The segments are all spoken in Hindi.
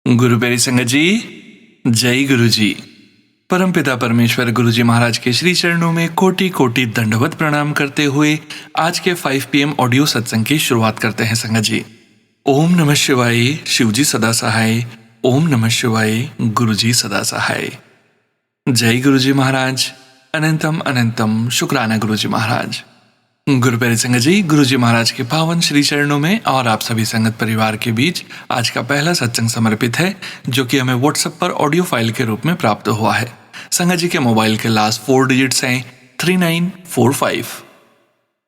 गुरु प्यारी संगत जी, जय गुरु जी। परमपिता परमेश्वर गुरु जी महाराज के श्री चरणों में कोटि कोटि दंडवत प्रणाम करते हुए आज के 5 PM ऑडियो सत्संग की शुरुआत करते हैं संगत जी। ओम नमः शिवाय, शिव जी सदा सहाय। ओम नमः शिवाय, गुरु जी सदा सहाय। जय गुरु जी महाराज। अनंतम अनंतम शुक्राना गुरु जी महाराज। गुरु प्यारे संगत जी, गुरु जी महाराज के पावन श्री चरणों में और आप सभी संगत परिवार के बीच आज का पहला सत्संग समर्पित है, जो कि हमें व्हाट्सएप पर ऑडियो फाइल के रूप में प्राप्त हुआ है। संगत जी के मोबाइल के लास्ट 4 डिजिट्स हैं 3945।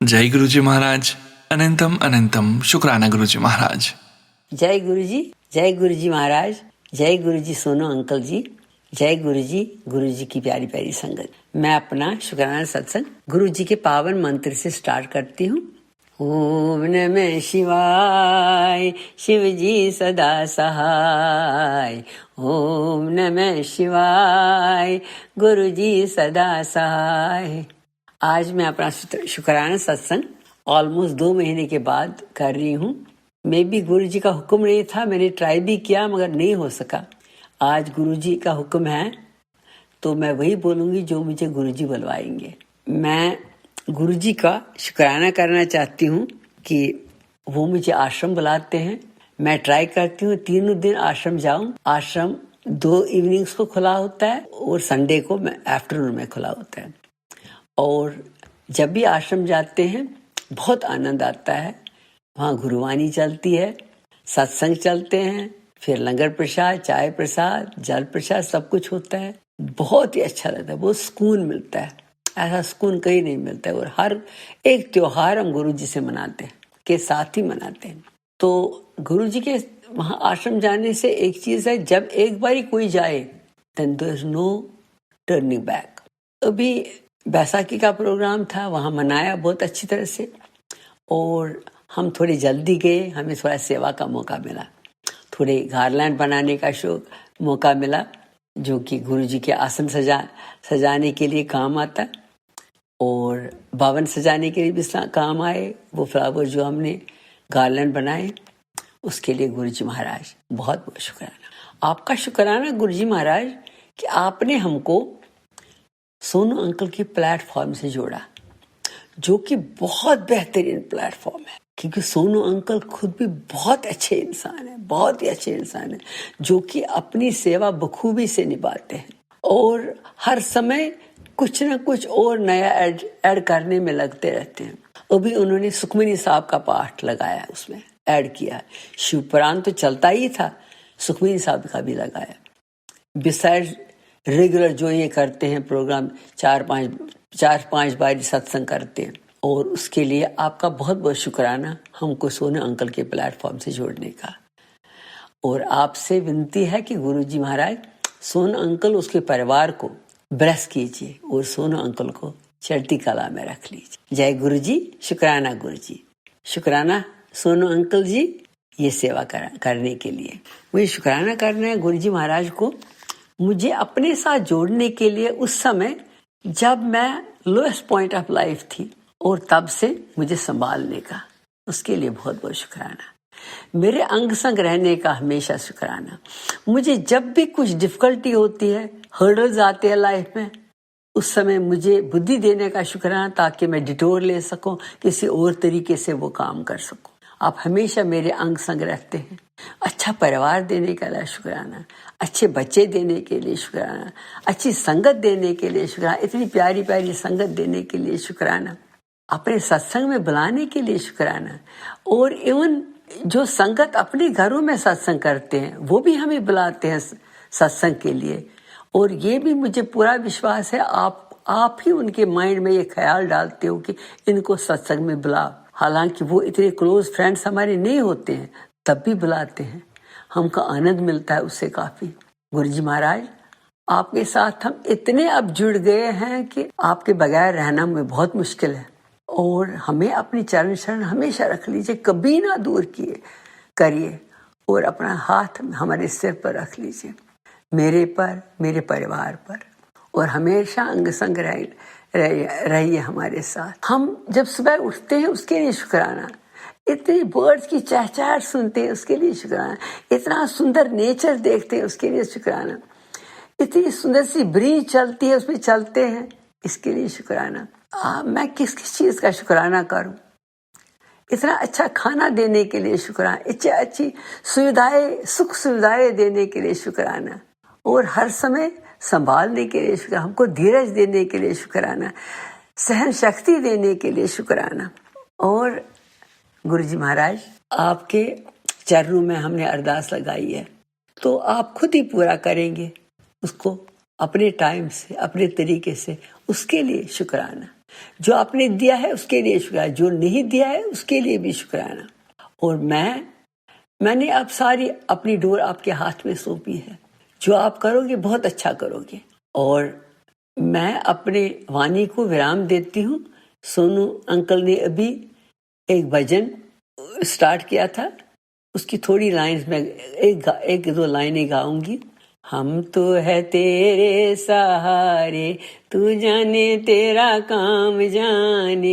जय गुरु जी महाराज। अनंतम अनंतम शुक्राना गुरु जी महाराज। जय गुरु जी, जय गुरु जी महाराज, जय गुरु जी सोनू अंकल जी, जय गुरु जी की प्यारी प्यारी संगत। मैं अपना शुक्राना सत्संग गुरु जी के पावन मंत्र से स्टार्ट करती हूँ। ओम नमः शिवाय, शिव जी सदा सहाय। ओम नमः शिवाय, गुरु जी सदा सहाय। आज मैं अपना शुक्राना सत्संग ऑलमोस्ट 2 महीने के बाद कर रही हूँ। मे भी गुरु जी का हुक्म नहीं था, मैंने ट्राई भी किया मगर नहीं हो सका। आज गुरु जी का हुक्म है तो मैं वही बोलूंगी जो मुझे गुरु जी बुलवाएंगे। मैं गुरु जी का शुक्राना करना चाहती हूँ कि वो मुझे आश्रम बुलाते हैं। मैं ट्राई करती हूँ 3 दिन आश्रम जाऊं। आश्रम 2 इवनिंग्स को खुला होता है और संडे को आफ्टरनून में खुला होता है। और जब भी आश्रम जाते हैं बहुत आनंद आता है। वहाँ गुरुवाणी चलती है, सत्संग चलते हैं, फिर लंगर प्रसाद, चाय प्रसाद, जल प्रसाद सब कुछ होता है। बहुत ही अच्छा लगता है, बहुत सुकून मिलता है। ऐसा सुकून कहीं नहीं मिलता है। और हर एक त्योहार हम गुरु जी से मनाते हैं, के साथ ही मनाते हैं। तो गुरु जी के वहाँ आश्रम जाने से एक चीज है, जब एक बारी कोई जाए then there is no turning back। अभी बैसाखी का प्रोग्राम था, वहाँ मनाया बहुत अच्छी तरह से और हम थोड़ी जल्दी गए, हमें थोड़ा सेवा का मौका मिला। थोड़े गार्लैंड बनाने का मौका मिला, जो कि गुरु जी के आसन सजाने के लिए काम आता है और भवन सजाने के लिए भी काम आए। वो फ्लावर जो हमने गार्लैंड बनाए उसके लिए गुरु जी महाराज बहुत बहुत शुक्राना। आपका शुक्राना गुरु जी महाराज कि आपने हमको सोनू अंकल की प्लेटफॉर्म से जोड़ा, जो कि बहुत बेहतरीन प्लेटफॉर्म है। क्योंकि सोनू अंकल खुद भी बहुत अच्छे इंसान है, बहुत ही अच्छे इंसान है, जो कि अपनी सेवा बखूबी से निभाते हैं और हर समय कुछ न कुछ और नया ऐड करने में लगते रहते हैं। अभी उन्होंने सुखमनी साहब का पाठ लगाया, उसमें ऐड किया। शिवपुराण तो चलता ही था, सुखमनी साहब का भी लगाया। बिसाइड रेगुलर जो ये करते हैं प्रोग्राम, 4-5 बार सत्संग करते हैं और उसके लिए आपका बहुत बहुत शुक्राना हमको सोनू अंकल के प्लेटफॉर्म से जोड़ने का। और आपसे विनती है कि गुरु जी महाराज सोनू अंकल उसके परिवार को ब्लेस कीजिए और सोनू अंकल को चढ़ती कला में रख लीजिए। जय गुरु जी, शुक्राना गुरु जी, शुक्राना सोनू अंकल जी ये सेवा करने के लिए। मुझे शुक्राना करना है गुरु जी महाराज को, मुझे अपने साथ जोड़ने के लिए उस समय जब मैं लोएस्ट पॉइंट ऑफ लाइफ थी और तब से मुझे संभालने का, उसके लिए बहुत बहुत शुक्राना। मेरे अंग संग रहने का हमेशा शुक्राना। मुझे जब भी कुछ डिफिकल्टी होती है, हर्डल्स आते हैं लाइफ में, उस समय मुझे बुद्धि देने का शुक्राना ताकि मैं डिटोर ले सकूं, किसी और तरीके से वो काम कर सकूं। आप हमेशा मेरे अंग संग रहते हैं। अच्छा परिवार देने के लिए शुक्राना, अच्छे बच्चे देने के लिए शुक्राना, अच्छी संगत देने के लिए शुक्राना, इतनी प्यारी प्यारी संगत देने के लिए शुक्राना, अपने सत्संग में बुलाने के लिए शुक्राना। और इवन जो संगत अपने घरों में सत्संग करते हैं वो भी हमें बुलाते हैं सत्संग के लिए। और ये भी मुझे पूरा विश्वास है आप ही उनके माइंड में ये ख्याल डालते हो कि इनको सत्संग में बुलाओ। हालांकि वो इतने क्लोज फ्रेंड्स हमारे नहीं होते हैं, तब भी बुलाते हैं। हमको आनंद मिलता है उससे काफी। गुरु जी महाराज आपके साथ हम इतने अब जुड़ गए हैं कि आपके बगैर रहना में बहुत मुश्किल है। और हमें अपनी चरण शरण हमेशा रख लीजिए, कभी ना दूर करिए और अपना हाथ हमारे सिर पर रख लीजिए, मेरे पर, मेरे परिवार पर, और हमेशा अंग संग रहिए हमारे साथ। हम जब सुबह उठते हैं उसके लिए शुक्राना। इतनी बर्ड्स की चहचहाट सुनते हैं उसके लिए शुक्राना, इतना सुंदर नेचर देखते हैं उसके लिए शुक्राना, इतनी सुंदर सी ब्रीज चलती है उसमें चलते हैं इसके लिए शुक्राना। मैं किस किस चीज़ का शुक्राना करूं? इतना अच्छा खाना देने के लिए शुक्राना, इतनी अच्छी सुविधाएं, सुख सुविधाएं देने के लिए शुक्राना, और हर समय संभालने के लिए शुक्राना, हमको धीरज देने के लिए शुक्राना, सहन शक्ति देने के लिए शुक्राना। और गुरु जी महाराज, आपके चरणों में हमने अरदास लगाई है, तो आप खुद ही पूरा करेंगे उसको अपने टाइम से, अपने तरीके से। उसके लिए शुक्राना। जो आपने दिया है उसके लिए शुक्राना, जो नहीं दिया है उसके लिए भी शुक्राना। और मैंने अब सारी अपनी डोर आपके हाथ में सौंपी है। जो आप करोगे बहुत अच्छा करोगे। और मैं अपने वाणी को विराम देती हूँ। सोनू अंकल ने अभी एक भजन स्टार्ट किया था, उसकी थोड़ी लाइंस में एक दो लाइनें गाऊंगी। हम तो है तेरे सहारे, तू जाने तेरा काम जाने।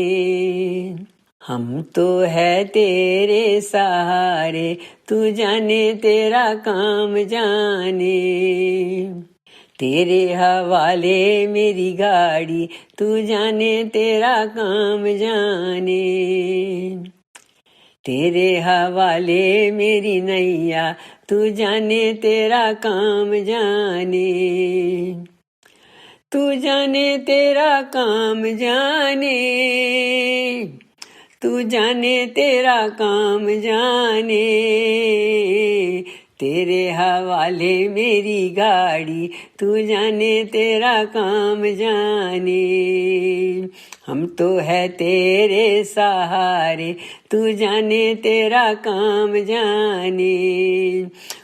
हम तो है तेरे सहारे, तू जाने तेरा काम जाने। तेरे हवाले मेरी गाड़ी, तू जाने तेरा काम जाने। तेरे हवाले मेरी नैया, तू जाने तेरा काम जाने। तू जाने तेरा काम जाने, तू जाने तेरा काम जाने। तेरे हवाले मेरी गाड़ी, तू जाने तेरा काम जाने। हम तो है तेरे सहारे, तू जाने तेरा काम जाने।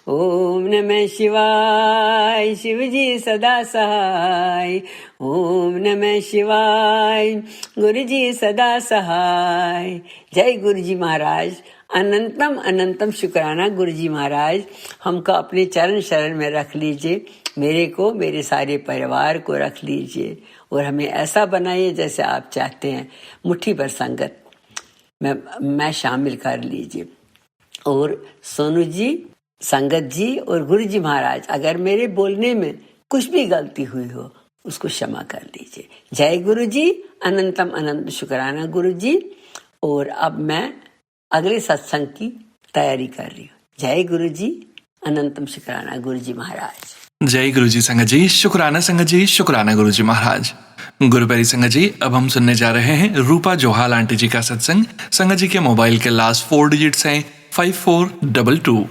ओम नमः शिवाय, शिव जी सदा सहाय। ओम नमः शिवाय, गुरु जी सदा सहाय। जय गुरु जी महाराज। अनंतम अनंतम शुक्राना गुरु जी महाराज। हमको अपने चरण शरण में रख लीजिए, मेरे को, मेरे सारे परिवार को रख लीजिए, और हमें ऐसा बनाइए जैसे आप चाहते हैं। मुट्ठी भर संगत मैं शामिल कर लीजिए। और सोनू जी, संगत जी और गुरु जी महाराज, अगर मेरे बोलने में कुछ भी गलती हुई हो उसको क्षमा कर लीजिए। जय गुरु जी। अनंतम अनंत शुक्राना गुरु जी। और अब मैं अगले सत्संग की तैयारी कर रही हूँ। जय गुरु जी। अनंतम शुक्राना गुरु जी महाराज। जय गुरु जी संगत जी, शुक्राना संगत जी, शुक्राना गुरु जी महाराज। गुरुपैरी संगत जी, अब हम सुनने जा रहे हैं रूपा जोहाल आंटी जी का सत्संग। संगत जी के मोबाइल के लास्ट 4 डिजिट्स हैं 5422।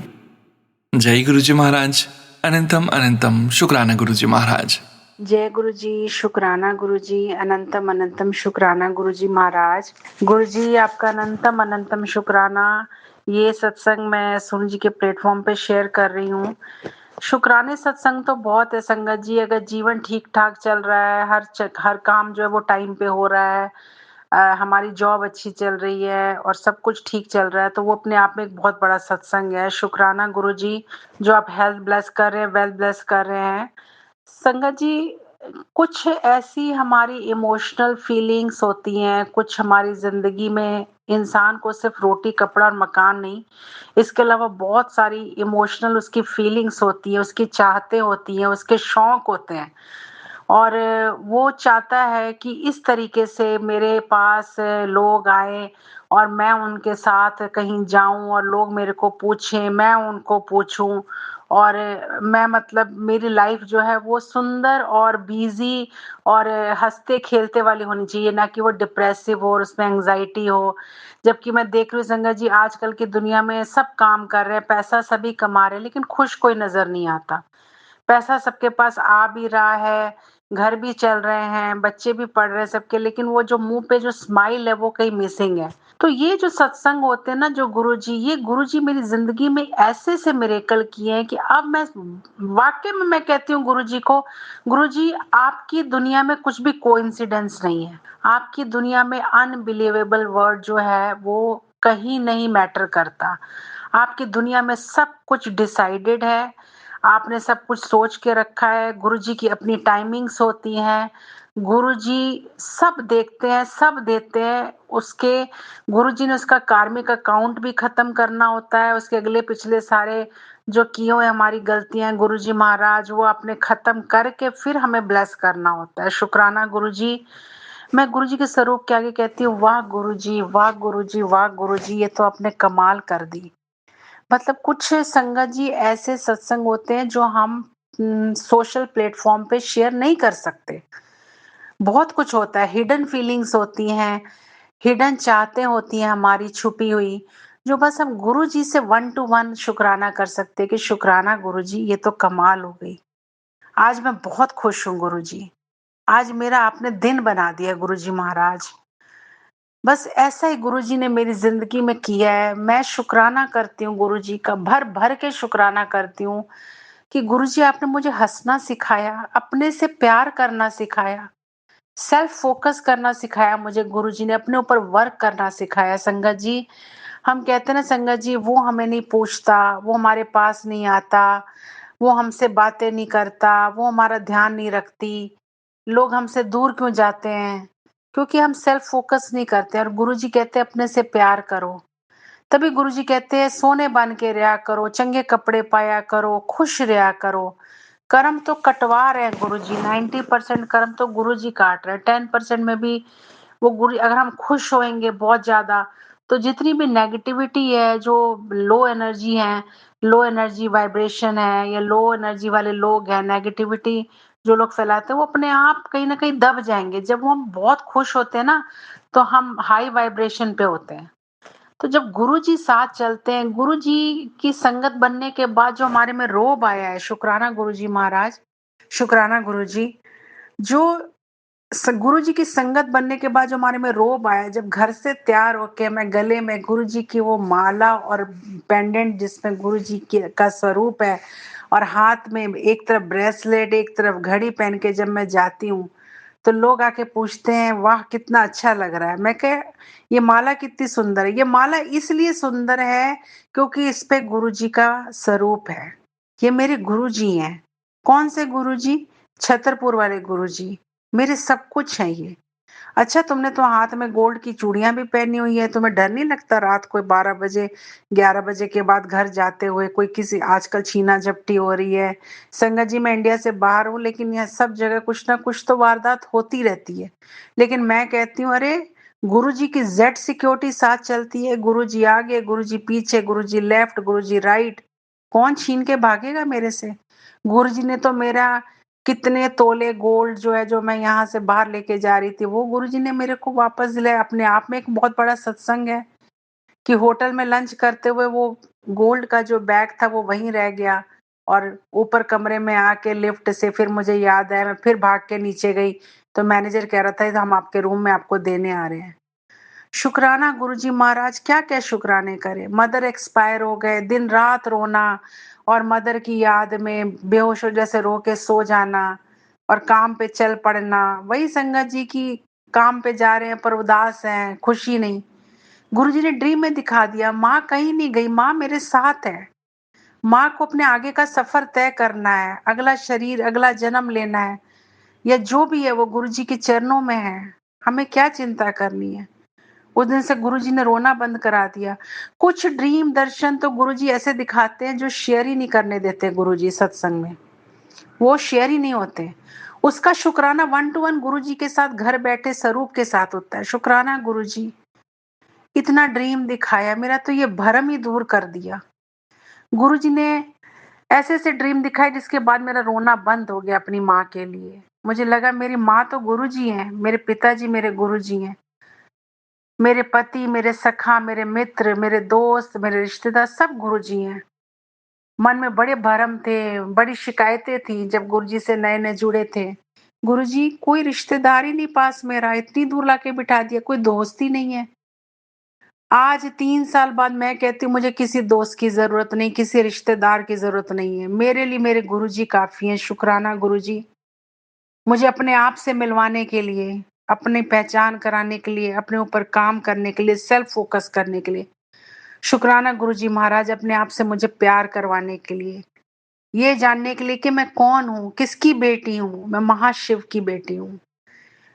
जय गुरु जी महाराज। अनंतम अनंतम शुक्राना गुरु जी महाराज। जय गुरु जी, शुक्राना गुरु जी, अनंतम अनंतम शुक्राना गुरु जी महाराज। गुरु जी आपका अनंतम अनंतम शुक्राना। ये सत्संग मैं सोनू जी के प्लेटफॉर्म पे शेयर कर रही हूँ। शुक्राने सत्संग तो बहुत है संगत जी। अगर जीवन ठीक ठाक चल रहा है, हर काम जो है वो टाइम पे हो रहा है, हमारी जॉब अच्छी चल रही है और सब कुछ ठीक चल रहा है, तो वो अपने आप में एक बहुत बड़ा सत्संग है। शुक्राना गुरु जी, जो आप हेल्थ ब्लेस कर रहे हैं, वेल्थ ब्लेस कर रहे हैं। संगत जी, कुछ ऐसी हमारी इमोशनल फीलिंग्स होती हैं, कुछ हमारी ज़िंदगी में इंसान को सिर्फ रोटी, कपड़ा और मकान नहीं, इसके अलावा बहुत सारी इमोशनल उसकी फीलिंग्स होती हैं, उसकी चाहतें होती हैं, उसके शौक होते हैं। और वो चाहता है कि इस तरीके से मेरे पास लोग आए और मैं उनके साथ कहीं जाऊं और लोग मेरे को पूछें, मैं उनको पूछूं, और मैं मतलब मेरी लाइफ जो है वो सुंदर और बिजी और हंसते खेलते वाली होनी चाहिए, ना कि वो डिप्रेसिव हो और उसमें एंजाइटी हो। जबकि मैं देख रही हूँ संगत जी, आजकल की दुनिया में सब काम कर रहे हैं, पैसा सभी कमा रहे हैं, लेकिन खुश कोई नजर नहीं आता। पैसा सबके पास आ भी रहा है, घर भी चल रहे हैं, बच्चे भी पढ़ रहे हैं सबके, लेकिन वो जो मुंह पे जो स्माइल है वो कहीं मिसिंग है। तो ये जो सत्संग होते हैं ना, जो गुरुजी, ये गुरुजी मेरी जिंदगी में ऐसे से मिरेकल किए हैं कि अब मैं वाकई में मैं कहती हूँ गुरुजी को, गुरुजी आपकी दुनिया में कुछ भी कोइंसिडेंस नहीं है। आपकी दुनिया में अनबिलीवेबल वर्ड जो है वो कहीं नहीं मैटर करता। आपकी दुनिया में सब कुछ डिसाइडेड है, आपने सब कुछ सोच के रखा है। गुरुजी की अपनी टाइमिंग्स होती हैं, गुरुजी सब देखते हैं, सब देते हैं। उसके गुरुजी ने उसका कार्मिक अकाउंट भी खत्म करना होता है, उसके अगले पिछले सारे जो किए हुए हमारी गलतियां गुरुजी महाराज वो आपने खत्म करके फिर हमें ब्लेस करना होता है। शुक्राना गुरुजी। मैं गुरुजी के स्वरूप के आगे कहती हूँ, वाह गुरुजी, वाह गुरुजी, वाह गुरुजी, ये तो आपने कमाल कर दी। मतलब कुछ संगत जी ऐसे सत्संग होते हैं जो हम सोशल प्लेटफॉर्म पे शेयर नहीं कर सकते। बहुत कुछ होता है, हिडन फीलिंग्स होती हैं, हिडन चाहतें होती हैं हमारी छुपी हुई, जो बस हम गुरु जी से वन टू वन शुक्राना कर सकते हैं कि शुक्राना गुरु जी, ये तो कमाल हो गई। आज मैं बहुत खुश हूँ गुरु जी। आज मेरा आपने दिन बना दिया गुरु जी महाराज। बस ऐसा ही गुरु जी ने मेरी जिंदगी में किया है। मैं शुक्राना करती हूँ गुरु जी का, भर भर के शुक्राना करती हूँ कि गुरु जी आपने मुझे हंसना सिखाया, अपने से प्यार करना सिखाया, सेल्फ फोकस करना सिखाया मुझे गुरुजी ने, अपने ऊपर वर्क करना सिखाया। संगत जी, हम कहते हैं ना संगत जी, वो हमें नहीं पूछता, वो हमारे पास नहीं आता, वो हमसे बातें नहीं करता, वो हमारा ध्यान नहीं रखती, लोग हमसे दूर क्यों जाते हैं? क्योंकि हम सेल्फ फोकस नहीं करते। और गुरुजी कहते हैं अपने से प्यार करो। तभी गुरुजी कहते हैं सोने बन के रहा करो, चंगे कपड़े पाया करो, खुश रहा करो। कर्म तो कटवा रहे हैं गुरुजी, 90% कर्म तो गुरुजी काट रहे हैं। 10% में भी वो गुरु, अगर हम खुश होएंगे बहुत ज्यादा, तो जितनी भी नेगेटिविटी है, जो लो एनर्जी है, लो एनर्जी वाइब्रेशन है, या लो एनर्जी वाले लोग हैं, नेगेटिविटी जो लोग फैलाते हैं, वो अपने आप कहीं ना कहीं दब जाएंगे। जब वो हम बहुत खुश होते हैं ना, तो हम हाई वाइब्रेशन पे होते हैं। तो जब गुरुजी साथ चलते हैं, गुरुजी की संगत बनने के बाद जो हमारे में रोब आया है, शुक्राना गुरुजी महाराज, शुक्राना गुरुजी। जो गुरुजी की संगत बनने के बाद जो हमारे में रोब आया, जब घर से तैयार होके मैं गले में गुरुजी की वो माला और पेंडेंट जिसमें गुरुजी का स्वरूप है, और हाथ में एक तरफ ब्रेसलेट एक तरफ घड़ी पहन के जब मैं जाती हूँ, तो लोग आके पूछते हैं वाह कितना अच्छा लग रहा है। मैं कह, ये माला कितनी सुंदर है। ये माला इसलिए सुंदर है क्योंकि इस पे गुरुजी का स्वरूप है। ये मेरे गुरुजी हैं। कौन से गुरुजी? छतरपुर वाले गुरुजी। मेरे सब कुछ है ये। अच्छा, तुमने तो हाथ में गोल्ड की चूड़ियां भी पहनी हुई है, तुम्हें डर नहीं लगता रात को 12 बजे 11 बजे के बाद घर जाते हुए कोई किसी, आजकल छीना झपटी हो रही है। संगत जी, मैं इंडिया से बाहर हूँ, लेकिन यह सब जगह कुछ ना कुछ तो वारदात होती रहती है। लेकिन मैं कहती हूँ अरे, गुरु जी की जेड सिक्योरिटी साथ चलती है। गुरु जी आगे, गुरु जी पीछे, गुरु जी लेफ्ट, गुरु जी राइट, कौन छीन के भागेगा मेरे से? गुरु जी ने तो मेरा कितने तोले गोल्ड जो है, जो मैं यहाँ से बाहर लेके जा रही थी, वो गुरुजी ने मेरे को वापस दिलाया। अपने आप में एक बहुत बड़ा सत्संग है कि होटल में लंच करते हुए वो गोल्ड का जो बैग था वो वहीं रह गया, और ऊपर कमरे में आके लिफ्ट से फिर मुझे याद आया, मैं फिर भाग के नीचे गई, तो मैनेजर कह रहा था हम आपके रूम में आपको देने आ रहे हैं। शुक्राना गुरुजी महाराज, क्या क्या शुक्राने करें। मदर एक्सपायर हो गए, दिन रात रोना, और मदर की याद में बेहोश हो जैसे रो के सो जाना, और काम पे चल पड़ना। वही संगत जी की, काम पे जा रहे हैं पर उदास हैं, खुशी नहीं। गुरुजी ने ड्रीम में दिखा दिया, माँ कहीं नहीं गई, माँ मेरे साथ है। माँ को अपने आगे का सफर तय करना है, अगला शरीर, अगला जन्म लेना है, या जो भी है वो गुरुजी के चरणों में है। हमें क्या चिंता करनी है। उस दिन से गुरुजी ने रोना बंद करा दिया। कुछ ड्रीम दर्शन तो गुरुजी ऐसे दिखाते हैं जो शेयर ही नहीं करने देते गुरुजी सत्संग में, वो शेयर ही नहीं होते। उसका शुक्राना वन टू वन गुरुजी के साथ घर बैठे स्वरूप के साथ होता है। शुक्राना गुरुजी, इतना ड्रीम दिखाया, मेरा तो ये भरम ही दूर कर दिया। गुरुजी ने ऐसे ऐसे ड्रीम दिखाए जिसके बाद मेरा रोना बंद हो गया अपनी माँ के लिए। मुझे लगा मेरी माँ तो गुरुजी हैं, मेरे पिताजी मेरे गुरुजी हैं, मेरे पति, मेरे सखा, मेरे मित्र, मेरे दोस्त, मेरे रिश्तेदार सब गुरुजी हैं। मन में बड़े भरम थे, बड़ी शिकायतें थी जब गुरुजी से नए नए जुड़े थे। गुरुजी, कोई रिश्तेदार ही नहीं पास में रहा, इतनी दूर लाके बिठा दिया, कोई दोस्त ही नहीं है। आज 3 साल बाद मैं कहती हूँ मुझे किसी दोस्त की जरूरत नहीं, किसी रिश्तेदार की जरूरत नहीं है, मेरे लिए मेरे गुरुजी काफी हैं। शुक्राना गुरुजी, मुझे अपने आप से मिलवाने के लिए, अपनी पहचान कराने के लिए, अपने ऊपर काम करने के लिए, सेल्फ फोकस करने के लिए। शुक्राना गुरुजी महाराज, अपने आप से मुझे प्यार करवाने के लिए, ये जानने के लिए कि मैं कौन हूँ, किसकी बेटी हूँ। मैं महाशिव की बेटी हूँ।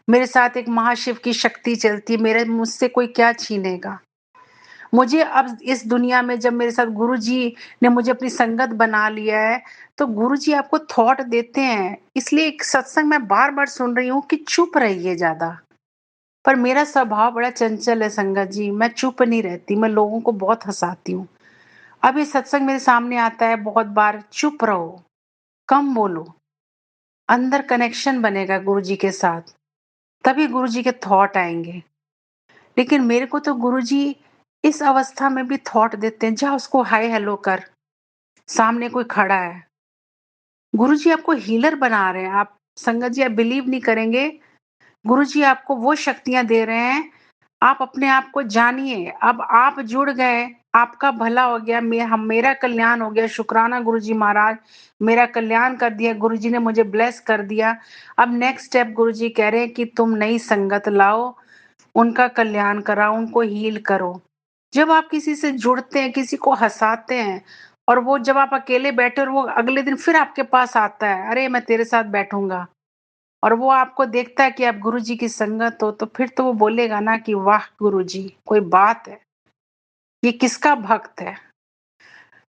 मेरे साथ एक महाशिव की शक्ति चलती है, मेरे मुझसे कोई क्या छीनेगा। मुझे अब इस दुनिया में जब मेरे साथ गुरुजी ने मुझे अपनी संगत बना लिया है, तो गुरुजी आपको थॉट देते हैं। इसलिए एक सत्संग मैं बार-बार सुन रही हूँ कि चुप रहिए ज़्यादा। पर मेरा स्वभाव बड़ा चंचल है संगत जी, मैं चुप नहीं रहती, मैं लोगों को बहुत हँसाती हूँ। अब ये सत्संग मेरे सामने आता है बहुत बार, चुप रहो, कम बोलो, अंदर कनेक्शन बनेगा गुरुजी के साथ, तभी गुरुजी के थॉट आएँगे। लेकिन मेरे को तो गुरुजी इस अवस्था में भी थॉट देते हैं, जा उसको हाय हेलो कर, सामने कोई खड़ा है। गुरुजी आपको हीलर बना रहे हैं, आप संगत जी आप बिलीव नहीं करेंगे, गुरुजी आपको वो शक्तियाँ दे रहे हैं, आप अपने आप को जानिए, अब आप जुड़ गए, आपका भला हो गया, मेरा कल्याण हो गया, शुक्राना गुरुजी महाराज, मेरा कल्याण कर दिया, गुरुजी ने मुझे ब्लेस कर दिया। अब नेक्स्ट स्टेप गुरुजी कह रहे हैं कि तुम नई संगत लाओ, उनका कल्याण कराओ, उनको हील करो। जब आप किसी से जुड़ते हैं, किसी को हँसाते हैं और वो जब आप अकेले बैठे और वो अगले दिन फिर आपके पास आता है, अरे मैं तेरे साथ बैठूँगा और वो आपको देखता है कि आप गुरुजी की संगत हो, तो फिर तो वो बोलेगा ना कि वाह गुरुजी, कोई बात है, ये किसका भक्त है।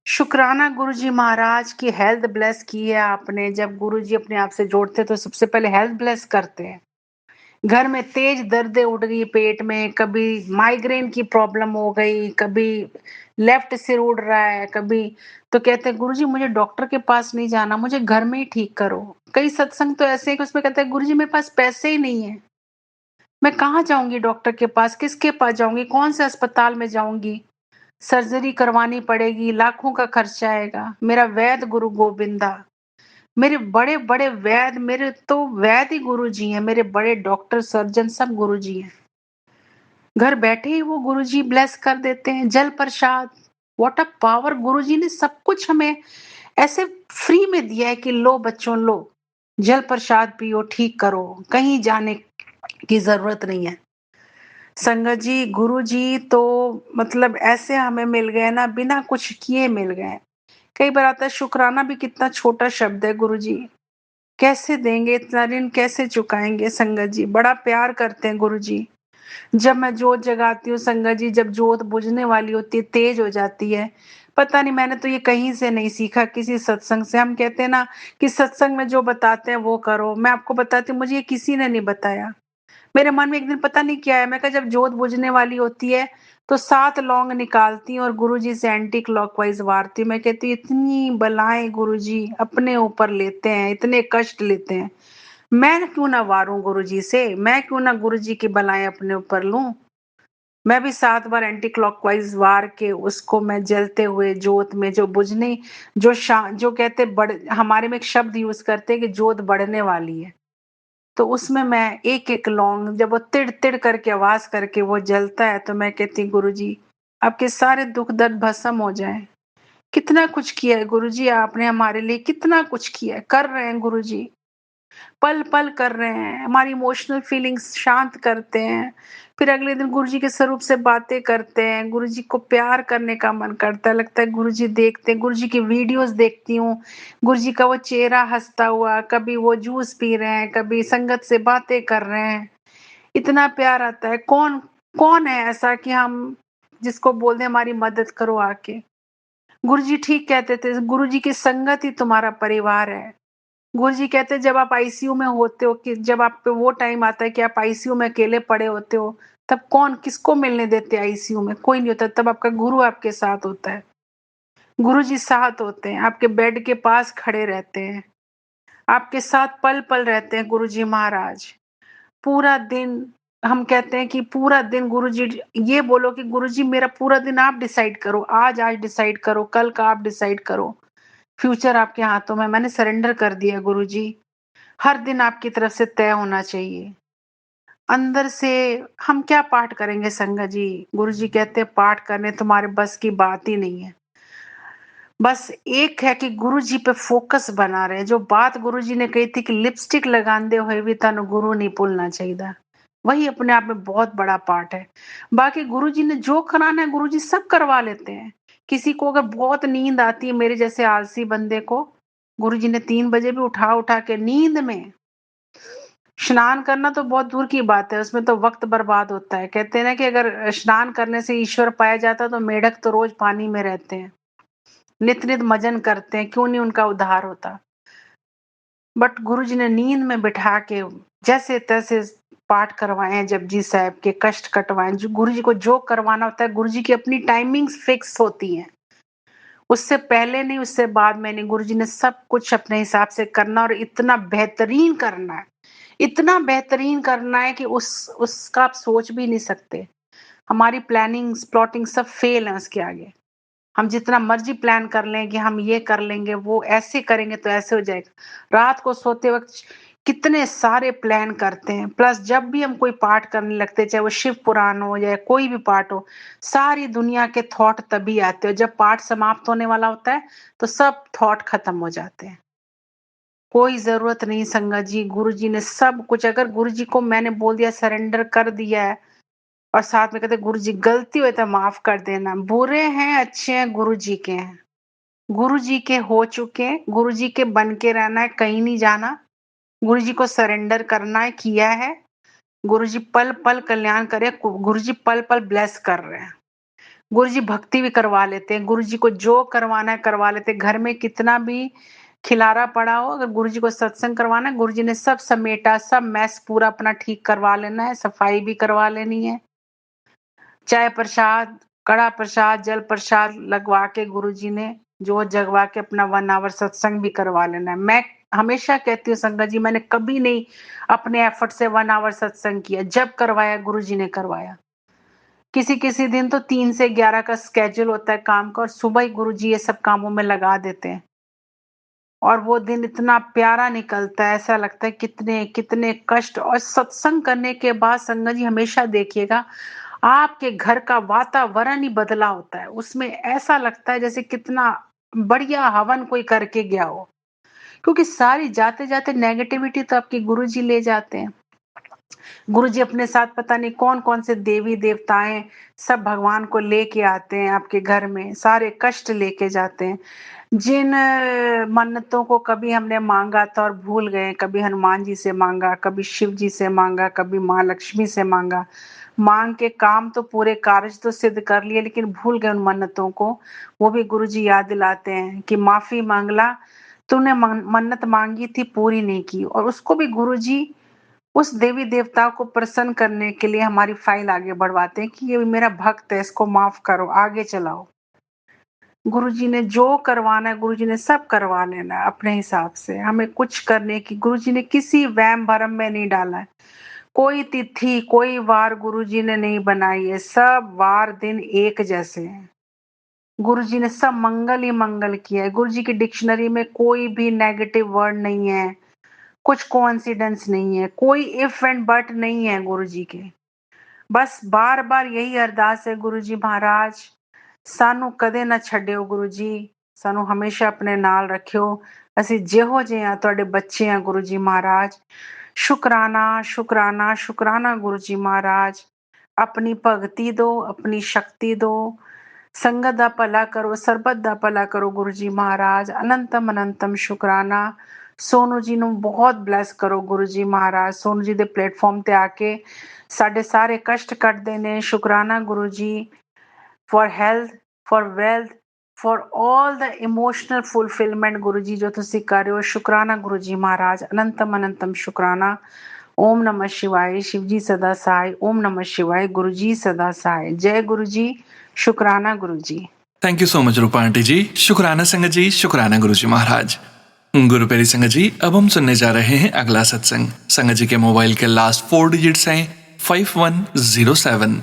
शुक्राना गुरुजी महाराज की हेल्थ ब्लेस की है आपने। जब गुरुजी अपने आप से जोड़ते हैं तो सबसे पहले हेल्थ ब्लेस करते हैं। घर में तेज दर्दें उठ गई पेट में, कभी माइग्रेन की प्रॉब्लम हो गई, कभी लेफ्ट सिर उड़ रहा है, कभी तो कहते हैं गुरुजी मुझे डॉक्टर के पास नहीं जाना, मुझे घर में ही ठीक करो। कई सत्संग तो ऐसे हैं कि उसमें कहते हैं गुरुजी मेरे पास पैसे ही नहीं है, मैं कहाँ जाऊंगी डॉक्टर के पास, किसके पास जाऊंगी, कौन से अस्पताल में जाऊंगी, सर्जरी करवानी पड़ेगी, लाखों का खर्चा आएगा। मेरा वैद्य गुरु गोविंदा, मेरे बड़े-बड़े वैद्य, मेरे तो वैद्य ही गुरुजी हैं, मेरे बड़े डॉक्टर, सर्जन सब गुरुजी हैं। घर बैठे ही वो गुरुजी ब्लेस कर देते हैं, जल प्रसाद, व्हाट अ पावर। गुरुजी ने सब कुछ हमें ऐसे फ्री में दिया है कि लो बच्चों लो, जल प्रसाद पियो, ठीक करो, कहीं जाने की ज़रूरत नहीं है। संगत जी, गुरुजी तो मतलब ऐसे हमें मिल गए ना, बिना कुछ किए मिल गए। कई बार आता है शुक्राना भी कितना छोटा शब्द है गुरुजी। कैसे देंगे इतना ऋण, कैसे चुकाएँगे संगत जी, बड़ा प्यार करते हैं गुरुजी। जब मैं जोत जगाती हूँ संगत जी, जब जोत बुझने वाली होती है, तेज हो जाती है, पता नहीं मैंने तो ये कहीं से नहीं सीखा, किसी सत्संग से। हम कहते हैं ना कि सत्संग में जो बताते हैं वो करो, मैं आपको बताती हूँ मुझे ये किसी ने नहीं बताया। मेरे मन में एक दिन पता नहीं क्या है, मैं कहा जब जोत बुझने वाली होती है तो 7 लौंग निकालती हूँ और गुरुजी से एंटी क्लॉकवाइज वारती हूँ। मैं कहती हूँ इतनी बलाएं गुरुजी अपने ऊपर लेते हैं, इतने कष्ट लेते हैं, मैं क्यों ना वारूं गुरुजी से, मैं क्यों ना गुरुजी की बलाएं अपने ऊपर लूं। मैं भी 7 बार एंटी क्लॉकवाइज वार के उसको मैं जलते हुए जोत में जो बुझने, जो कहते बढ़, हमारे में एक शब्द यूज करते हैं कि जोत बढ़ने वाली है, तो उसमें मैं एक-एक लौंग जब वो तिड़-तिड़ करके आवाज़ करके वो जलता है, तो मैं कहती हूँ गुरुजी आपके सारे दुःख दर्द भस्म हो जाएँ। कितना कुछ किया है गुरुजी आपने हमारे लिए, कितना कुछ किया है, कर रहे हैं गुरुजी। पल-पल कर रहे हैं, हमारी इमोशनल फीलिंग्स शांत करते हैं। फिर अगले दिन गुरुजी के स्वरूप से बातें करते हैं, गुरुजी को प्यार करने का मन करता है, लगता है गुरुजी देखते हैं, गुरुजी की वीडियोज़ देखती हूँ, गुरुजी का वो चेहरा हँसता हुआ, कभी वो जूस पी रहे हैं, कभी संगत से बातें कर रहे हैं, इतना प्यार आता है। कौन कौन है ऐसा कि हम जिसको बोल दें हमारी मदद करो आके। गुरुजी ठीक कहते थे, गुरुजी की संगत ही तुम्हारा परिवार है। गुरुजी कहते हैं जब आप आईसीयू में होते हो, कि जब आप पे वो टाइम आता है कि आप आईसीयू में अकेले पड़े होते हो, तब कौन किसको मिलने देते हैं आईसीयू में? कोई नहीं होता, तब आपका गुरु आपके साथ होता है। गुरुजी साथ होते हैं, आपके बेड के पास खड़े रहते हैं, आपके साथ पल-पल रहते हैं गुरुजी महाराज। पूरा दिन हम कहते हैं कि पूरा दिन गुरुजी, ये बोलो कि गुरुजी मेरा पूरा दिन आप डिसाइड करो, आज डिसाइड करो, कल का आप डिसाइड करो। फ्यूचर आपके हाथों में, मैंने सरेंडर कर दिया गुरुजी। हर दिन आपकी तरफ से तय होना चाहिए। अंदर से हम क्या पाठ करेंगे संगत जी? गुरुजी कहते हैं पाठ करने तुम्हारे बस की बात ही नहीं है। बस एक है कि गुरुजी पे फोकस बना रहे। जो बात गुरुजी ने कही थी कि लिपस्टिक लगांदे होए भी तनु गुरु नहीं भूलना चाहिए, वही अपने आप में बहुत बड़ा पार्ट है। बाकी गुरुजी ने जो कराना है गुरुजी सब करवा लेते हैं। किसी को अगर बहुत नींद आती है, मेरे जैसे आलसी बंदे को, गुरुजी ने 3 बजे भी उठा-उठा के नींद में स्नान करना तो बहुत दूर की बात है, उसमें तो वक़्त बर्बाद होता है। कहते हैं ना कि अगर स्नान करने से ईश्वर पाया जाता तो मेढक तो रोज़ पानी में रहते हैं, नित-नित मजन करते हैं, क्यों नहीं उनका उद्धार होता। बट गुरुजी ने नींद में बिठा के जैसे-तैसे पाठ करवाए हैं जपजी साहिब के, कष्ट कटवाए। जो गुरुजी को जो करवाना होता है, गुरुजी की अपनी टाइमिंग्स फिक्स होती हैं। उससे पहले नहीं, उससे बाद में नहीं, गुरुजी ने सब कुछ अपने हिसाब से करना और इतना बेहतरीन करना है। इतना बेहतरीन करना है कि उसका आप सोच भी नहीं सकते। हमारी प्लानिंग्स, प्लॉटिंग सब फेल है उसके आगे। हम जितना मर्ज़ी प्लान कर लें कि हम ये कर लेंगे, वो ऐसे करेंगे तो ऐसे हो जाएगा। रात को सोते वक़्त कितने सारे प्लान करते हैं, प्लस जब भी हम कोई पाठ करने लगते हैं, चाहे वो शिव पुराण हो या कोई भी पाठ हो, सारी दुनिया के थॉट तभी आते हैं। जब पाठ समाप्त होने वाला होता है, तो सब थॉट खत्म हो जाते हैं। कोई ज़रूरत नहीं संगत जी, गुरुजी ने सब कुछ, अगर गुरुजी को मैंने बोल दिया, सरेंडर कर दिया है और साथ में कहते गुरुजी गलती हुई तो माफ़ कर देना। बुरे हैं, अच्छे हैं, गुरुजी के हैं। गुरुजी के हो चुके हैं, गुरुजी के बन के रहना है, कहीं नहीं जाना। गुरुजी को सरेंडर करना है, किया है। गुरुजी पल-पल कल्याण करे, गुरुजी पल-पल ब्लेस कर रहे हैं। गुरुजी भक्ति भी करवा लेते हैं, गुरुजी को जो करवाना है करवा लेते हैं। घर में कितना भी खिलारा पड़ा हो, अगर गुरुजी को सत्संग करवाना है, गुरुजी ने सब समेटा, सब मैस पूरा अपना ठीक करवा लेना है, सफाई भी करवा लेनी है। चाय प्रसाद, कड़ा प्रसाद, जल प्रसाद लगवा के गुरुजी ने जोत जगवा के अपना 1 आवर सत्संग भी करवा लेना है। मैं हमेशा कहती हूँ संगत जी, मैंने कभी नहीं अपने एफर्ट से 1 आवर सत्संग किया, जब करवाया गुरुजी ने करवाया। किसी-किसी दिन तो 3 से 11 का स्केड्यूल होता है काम का और सुबह ही गुरुजी ये सब कामों में लगा देते हैं। और वो दिन इतना प्यारा निकलता है, ऐसा लगता है कितने कष्ट, और सत्संग करने के बाद संगत जी हमेशा देखिएगा, आपके घर का वातावरण ही बदला होता है। उसमें ऐसा लगता है जैसे कितना बढ़िया हवन कोई करके गया हो, क्योंकि सारी जाते-जाते नेगेटिविटी तो आपके गुरुजी ले जाते हैं। गुरुजी अपने साथ पता नहीं कौन-कौन से देवी-देवताएँ सब भगवान को लेके आते हैं आपके घर में, सारे कष्ट लेके जाते हैं। जिन मन्नतों को कभी हमने माँगा था और भूल गए, कभी हनुमान जी से माँगा, कभी शिव जी से माँगा, कभी माँ लक्ष्मी से माँगा। माँग के काम तो पूरे कार्य तो सिद्ध कर लिए, लेकिन भूल गए उन मन्नतों को। वो भी गुरुजी याद दिलाते हैं कि माफ़ी माँगला, तूने मन्नत माँगी थी पूरी नहीं की, और उसको भी गुरुजी उस देवी-देवता को प्रसन्न करने के लिए हमारी फाइल आगे बढ़वाते हैं कि ये मेरा भक्त है, इसको माफ़ करो, आगे चलाओ। गुरुजी ने जो करवाना है, गुरुजी ने सब करवा लेना है अपने हिसाब से। हमें कुछ करने की गुरुजी ने किसी वहम-भरम में नहीं डाला है। कोई तिथि, कोई वार गुरुजी ने नहीं बनाई है, सब वार दिन एक जैसे हैं। गुरुजी ने सब मंगल ही मंगल किया है। गुरुजी की डिक्शनरी में कोई भी नेगेटिव वर्ड नहीं है, कुछ कोइंसिडेंस नहीं है, कोई इफ एंड बट नहीं है गुरुजी के। बस बार-बार यही अरदास है, गुरुजी महाराज सानू कदे ना छड्डिओ गुरुजी, सानू हमेशा अपने नाल रखियो। ਅਸੀਂ ਜਿਹੋ ਜਿਹੇ ਆ ਤੁਹਾਡੇ ਬੱਚੇ ਆ ਗੁਰੂ ਜੀ ਮਹਾਰਾਜ। ਸ਼ੁਕਰਾਨਾ ਸ਼ੁਕਰਾਨਾ ਸ਼ੁਕਰਾਨਾ ਗੁਰੂ ਜੀ ਮਹਾਰਾਜ। ਆਪਣੀ ਭਗਤੀ ਦਿਓ, ਆਪਣੀ ਸ਼ਕਤੀ ਦਿਓ, ਸੰਗਤ ਦਾ ਭਲਾ ਕਰੋ, ਸਰਬਤ ਦਾ ਭਲਾ ਕਰੋ ਗੁਰੂ ਜੀ ਮਹਾਰਾਜ। ਅਨੰਤਮ ਅਨੰਤਮ ਸ਼ੁਕਰਾਨਾ। ਸੋਨੂ ਜੀ ਨੂੰ ਬਹੁਤ ਬਲੈਸ ਕਰੋ ਗੁਰੂ ਜੀ ਮਹਾਰਾਜ। ਸੋਨੂ ਜੀ ਦੇ ਪਲੇਟਫਾਰਮ ਤੇ ਆ ਕੇ ਸਾਡੇ ਸਾਰੇ ਕਸ਼ਟ ਕੱਟਦੇ ਨੇ। ਸ਼ੁਕਰਾਨਾ Guru ji for health, for wealth, for all the emotional fulfillment Guru ji ਜੋ ਤੁਸੀਂ ਕਰ ਰਹੇ ਹੋ। ਸ਼ੁਕਰਾਨਾ ਗੁਰੂ ਜੀ ਮਹਾਰਾਜ। ਅਨੰਤਮ ਅਨੰਤਮ ਸ਼ੁਕਰਾਨਾ। ओम नमः शिवाय। शिव जी सदा सहाय। ओम नमः शिवाय। गुरु जी सदा सहाय। जय गुरु जी। शुक्राना Guru ji. Thank you so much Rupa aunty ji. शुक्राना संगत जी, शुक्राना गुरु जी महाराज। गुरु प्यारी संगत जी, अब हम सुनने जा रहे हैं अगला सत्संग। संगत जी के मोबाइल के लास्ट 4 डिजिट्स हैं 5107।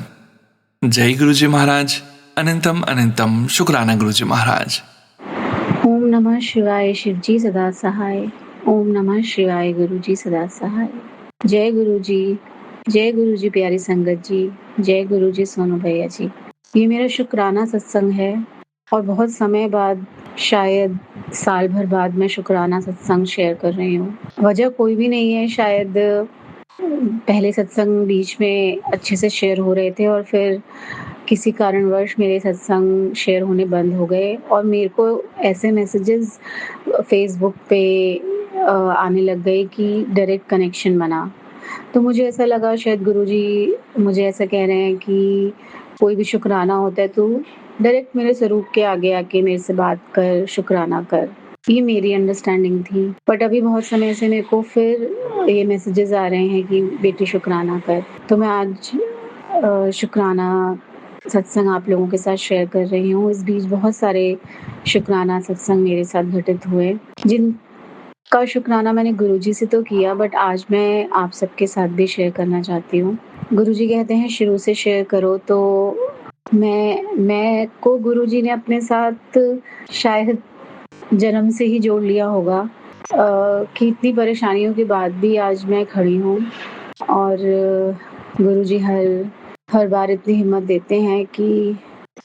जय गुरु जी महाराज। अनंतम अनंतम शुक्राना गुरु जी महाराज। ओम नमः शिवाय। शिव जी सदा सहाय। ओम नमः शिवाय। गुरु जी सदा सहाय। जय गुरु जी। जय गुरु जी प्यारी संगत जी। जय गुरु जी सोनू भैया जी। ये मेरा शुक्राना सत्संग है और बहुत समय बाद, शायद साल भर बाद, मैं शुक्राना सत्संग शेयर कर रही हूँ। वजह कोई भी नहीं है, शायद पहले सत्संग बीच में अच्छे से शेयर हो रहे थे और फिर किसी कारणवश मेरे सत्संग शेयर होने बंद हो गए और मेरे को ऐसे मैसेजेस फेसबुक पे आने लग गए कि डायरेक्ट कनेक्शन बना। तो मुझे ऐसा लगा शायद गुरुजी मुझे ऐसा कह रहे हैं कि कोई भी शुकराना होता है तो डायरेक्ट मेरे स्वरूप के आगे आके मेरे से बात कर, शुकराना कर। ये मेरी अंडरस्टैंडिंग थी। बट अभी बहुत समय से मेरे को फिर ये मैसेजेस आ रहे हैं कि बेटी शुकराना कर। तो मैं आज शुकराना सत्संग आप लोगों के साथ शेयर कर रही हूँ। इस बीच बहुत सारे शुकराना सत्संग मेरे साथ घटित हुए, जिनका शुकराना मैंने गुरुजी से तो किया, बट आज मैं आप सबके साथ भी शेयर करना चाहती हूँ। गुरुजी कहते हैं शुरू से शेयर करो, तो मैं को गुरुजी ने अपने साथ शायद जन्म से ही जोड़ लिया होगा, कि इतनी परेशानियों के बाद भी आज मैं खड़ी हूँ। और गुरुजी हर बार इतनी हिम्मत देते हैं कि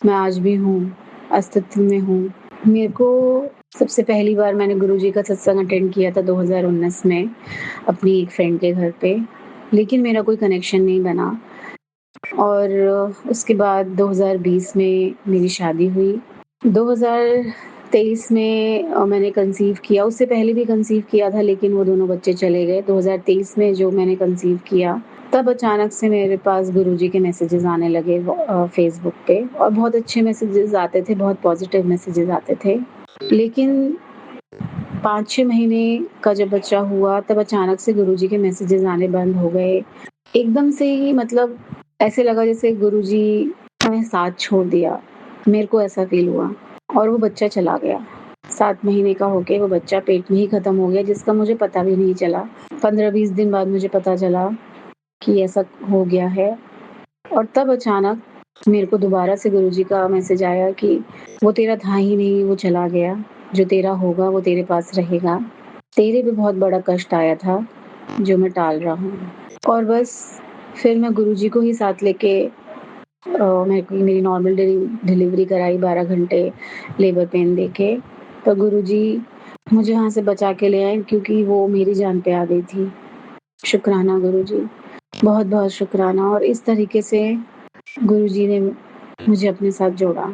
मैं आज भी हूँ, अस्तित्व में हूँ। मेरे को सबसे पहली बार मैंने गुरुजी का सत्संग अटेंड किया था 2019 में अपनी एक फ्रेंड के घर पे, लेकिन मेरा कोई कनेक्शन नहीं बना। और उसके बाद 2020 में मेरी शादी हुई। 2023 में मैंने कंसीव किया, उससे पहले भी कंसीव किया था लेकिन वो दोनों बच्चे चले गए। 2023 में जो मैंने कंसीव किया, तब अचानक से मेरे पास गुरुजी के मैसेजेस आने लगे फेसबुक पे, और बहुत अच्छे मैसेजेस आते थे, बहुत पॉजिटिव मैसेजेस आते थे। लेकिन 5-6 महीने का जब बच्चा हुआ तब अचानक से गुरुजी के मैसेजेस आने बंद हो गए। एकदम से ही मतलब ऐसे लगा जैसे गुरुजी हमें साथ छोड़ दिया। मेरे को ऐसा फ़ील हुआ और वो बच्चा चला गया। 7 महीने का होके वो बच्चा पेट में ही ख़त्म हो गया, जिसका मुझे पता भी नहीं चला। 15-20 दिन बाद मुझे पता चला कि ऐसा हो गया है। और तब अचानक मेरे को दोबारा से गुरुजी का मैसेज आया कि वो तेरा था ही नहीं, वो चला गया। जो तेरा होगा वो तेरे पास रहेगा। तेरे पे बहुत बड़ा कष्ट आया था, जो मैं टाल रहा हूँ। और बस फिर मैं गुरुजी को ही साथ लेके मेरी नॉर्मल डिलीवरी कराई 12 घंटे लेबर पेन देके। तो गुरुजी मुझे वहाँ से बचा के ले आए क्योंकि वो मेरी जान पे आ गई थी। शुक्राना गुरुजी, बहुत-बहुत शुक्राना। और इस तरीके से गुरुजी ने मुझे अपने साथ जोड़ा।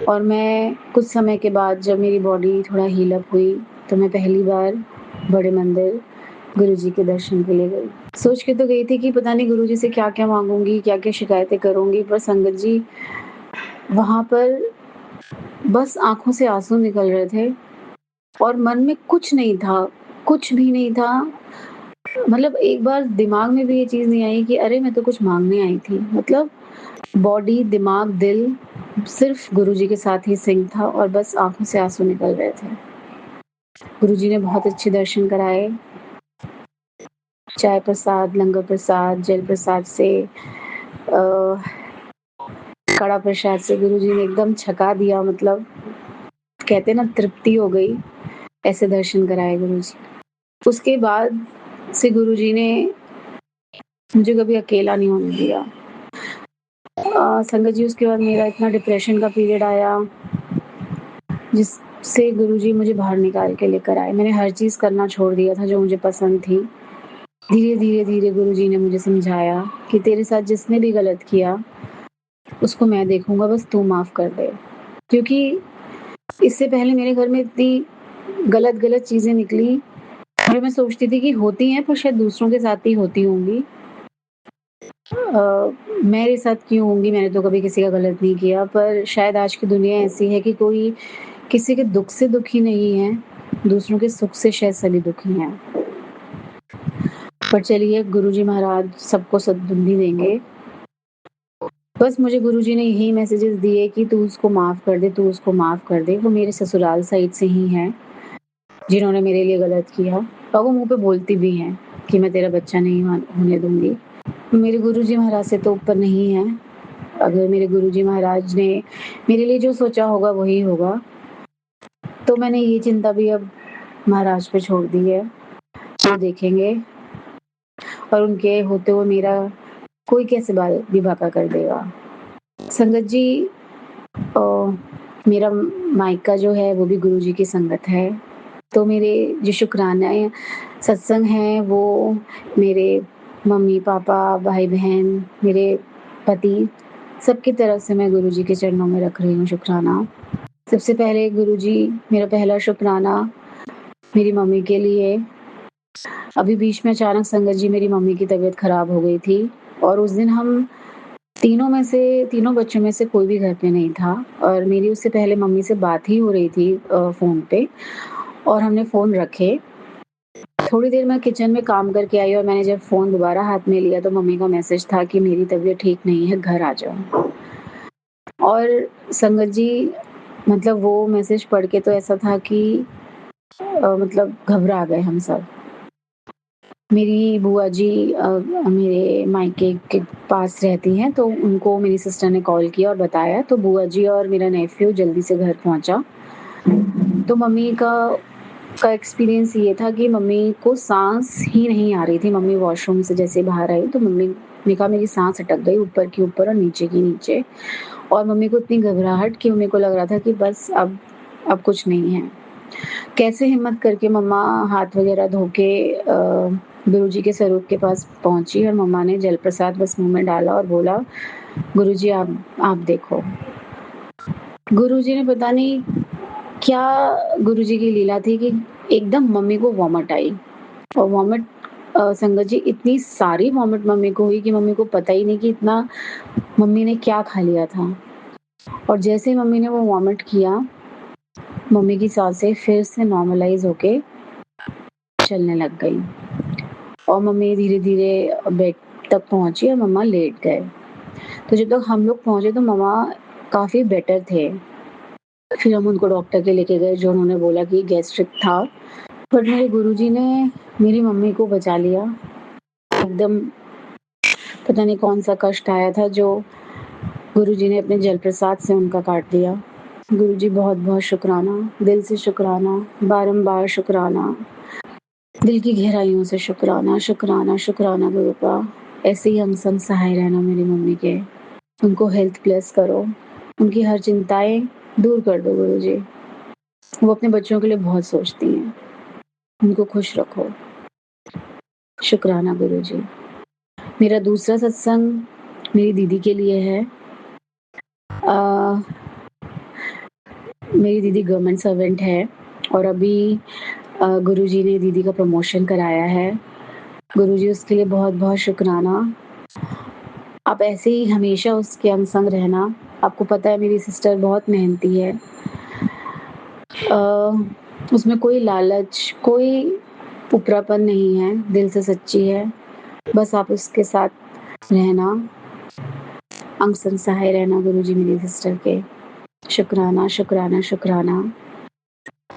और मैं कुछ समय के बाद जब मेरी बॉडी थोड़ा हील अप हुई, तो मैं पहली बार बड़े मंदिर गुरुजी के दर्शन के लिए गई। सोच के तो गई थी कि पता नहीं गुरुजी से क्या-क्या माँगूँगी, क्या-क्या शिकायतें करूँगी, पर संगत जी वहाँ पर बस आँखों से आँसू निकल रहे थे और मन में कुछ नहीं था, कुछ भी नहीं था। मतलब एक बार दिमाग में भी ये चीज़ नहीं आई कि अरे मैं तो कुछ माँगने आई थी। मतलब बॉडी, दिमाग, दिल सिर्फ़ गुरुजी के साथ ही सिंक था और बस आँखों से आँसू निकल रहे थे। गुरुजी ने बहुत अच्छे दर्शन कराए। चाय प्रसाद, लंगर प्रसाद, जल प्रसाद से कड़ा प्रसाद से गुरुजी ने एकदम छका दिया। मतलब कहते हैं ना तृप्ति हो गई, ऐसे दर्शन कराए गुरुजी। उसके बाद से गुरुजी ने मुझे कभी अकेला नहीं होने दिया। संगत जी उसके बाद मेरा इतना डिप्रेशन का पीरियड आया, जिससे गुरुजी मुझे बाहर निकाल के लेकर आए। मैंने हर चीज़ करना छोड़ दिया था जो मुझे पसंद थी। धीरे-धीरे गुरुजी ने मुझे समझाया कि तेरे साथ जिसने भी गलत किया, उसको मैं देखूँगा, बस तू माफ़ कर दे। क्योंकि इससे पहले मेरे घर में इतनी गलत-गलत चीज़ें निकली, जो मैं सोचती थी कि होती हैं पर शायद दूसरों के साथ ही होती होंगी। मेरे साथ क्यों होंगी, मैंने तो कभी किसी का गलत नहीं किया, पर शायद आज की दुनिया ऐसी है कि कोई किसी के दुःख से दुखी नहीं है, दूसरों के सुख से शायद सभी दुखी हैं। पर चलिए गुरुजी महाराज सबको सद्बुद्धि देंगे। बस मुझे गुरुजी ने यही मैसेजेस दिए कि तू उसको माफ़ कर दे, तू उसको माफ़ कर दे। वो मेरे ससुराल साइड से ही हैं, जिन्होंने मेरे लिए गलत किया, और वो मुँह पे बोलती भी हैं कि मैं तेरा बच्चा नहीं होने दूँगी। मेरे गुरुजी महाराज से तो ऊपर नहीं है। अगर मेरे गुरुजी महाराज ने मेरे लिए जो सोचा होगा वही होगा। तो मैंने ये चिंता भी अब महाराज पे छोड़ दी है। वो देखेंगे और उनके होते हुए मेरा कोई कैसे भी बाका कर देगा। संगत जी मेरा मायका जो है वो भी गुरुजी की संगत है। तो मेरे जो शुकराना सत्संग हैं वो मेरे मम्मी-पापा, भाई-बहन, मेरे पति, सबकी तरफ से मैं गुरुजी के चरणों में रख रही हूँ शुकराना। सबसे पहले गुरुजी, मेरा पहला शुकराना मेरी मम्मी के लिए, अभी बीच में अचानक संगत जी मेरी मम्मी की तबीयत खराब हो गई थी और उस दिन हम तीनों बच्चों में से कोई भी घर पे नहीं था और मेरी उससे पहले मम्मी से बात ही हो रही थी फ़ोन पे और हमने फ़ोन रखे। थोड़ी देर मैं किचन में काम करके आई और मैंने जब फ़ोन दोबारा हाथ में लिया तो मम्मी का मैसेज था कि मेरी तबीयत ठीक नहीं है, घर आ जाओ। और संगत जी मतलब वो मैसेज पढ़ के तो ऐसा था कि मतलब घबरा गए हम सब। मेरी बुआ जी मेरे मायके के पास रहती हैं, तो उनको मेरी सिस्टर ने कॉल किया और बताया, तो बुआ जी और मेरा नेफ्यू जल्दी से घर पहुँचा। तो मम्मी का एक्सपीरियंस ये था कि मम्मी को साँस ही नहीं आ रही थी। मम्मी वॉशरूम से जैसे बाहर आई तो मम्मी ने कहा मेरी साँस अटक गई, ऊपर की ऊपर और नीचे की नीचे। और मम्मी को इतनी घबराहट कि मम्मी को लग रहा था कि बस अब कुछ नहीं है। कैसे हिम्मत करके मम्मा हाथ वगैरह धो के गुरुजी के स्वरूप के पास पहुँची और मम्मा ने जल प्रसाद बस मुँह में डाला और बोला, "गुरुजी आप देखो।" गुरुजी ने पता नहीं क्या गुरुजी की लीला थी कि एकदम मम्मी को वॉमिट आई और संगत जी इतनी सारी वॉमिट मम्मी को हुई कि मम्मी को पता ही नहीं कि इतना मम्मी ने क्या खा लिया था। और जैसे ही मम्मी ने वो वॉमिट किया, मम्मी की सांसें फिर से नॉर्मलाइज़ होके चलने लग गईं और मम्मी धीरे-धीरे बेड तक पहुँची और मम्मा लेट गए। तो जब तक हम लोग पहुँचे तो मम्मा काफ़ी बेटर थे। फिर हम उनको डॉक्टर के लेके गए जो उन्होंने बोला कि गैस्ट्रिक था। पर मेरे गुरुजी ने मेरी मम्मी को बचा लिया। एकदम पता नहीं कौन-सा कष्ट आया था जो गुरुजी ने अपने जल प्रसाद से उनका काट दिया। गुरुजी बहुत-बहुत शुकराना, दिल से शुकराना, बारंबार शुकराना, दिल की गहराइयों से शुकराना, शुकराना, शुकराना गुरुपा। ऐसे ही हम संग सहाय रहना मेरी मम्मी के। उनको हेल्थ ब्लेस करो, उनकी हर चिंताएँ दूर कर दो गुरुजी। वो अपने बच्चों के लिए बहुत सोचती हैं। उनको खुश रखो। शुकराना गुरुजी। मेरा दूसरा सत्संग मेरी दीदी के लिए है। अ, मेरी दीदी गवर्नमेंट सर्वेंट है और अभी गुरुजी ने दीदी का प्रमोशन कराया है। गुरुजी उसके लिए बहुत-बहुत शुकराना। आप ऐसे ही हमेशा उसके अंग संग रहना। आपको पता है मेरी सिस्टर बहुत मेहनती है। उसमें कोई लालच, कोई ऊपरापन नहीं है, दिल से सच्ची है। बस आप उसके साथ रहना, अंग संग सहाय रहना गुरुजी मेरी सिस्टर के। शुकराना, शुकराना, शुकराना।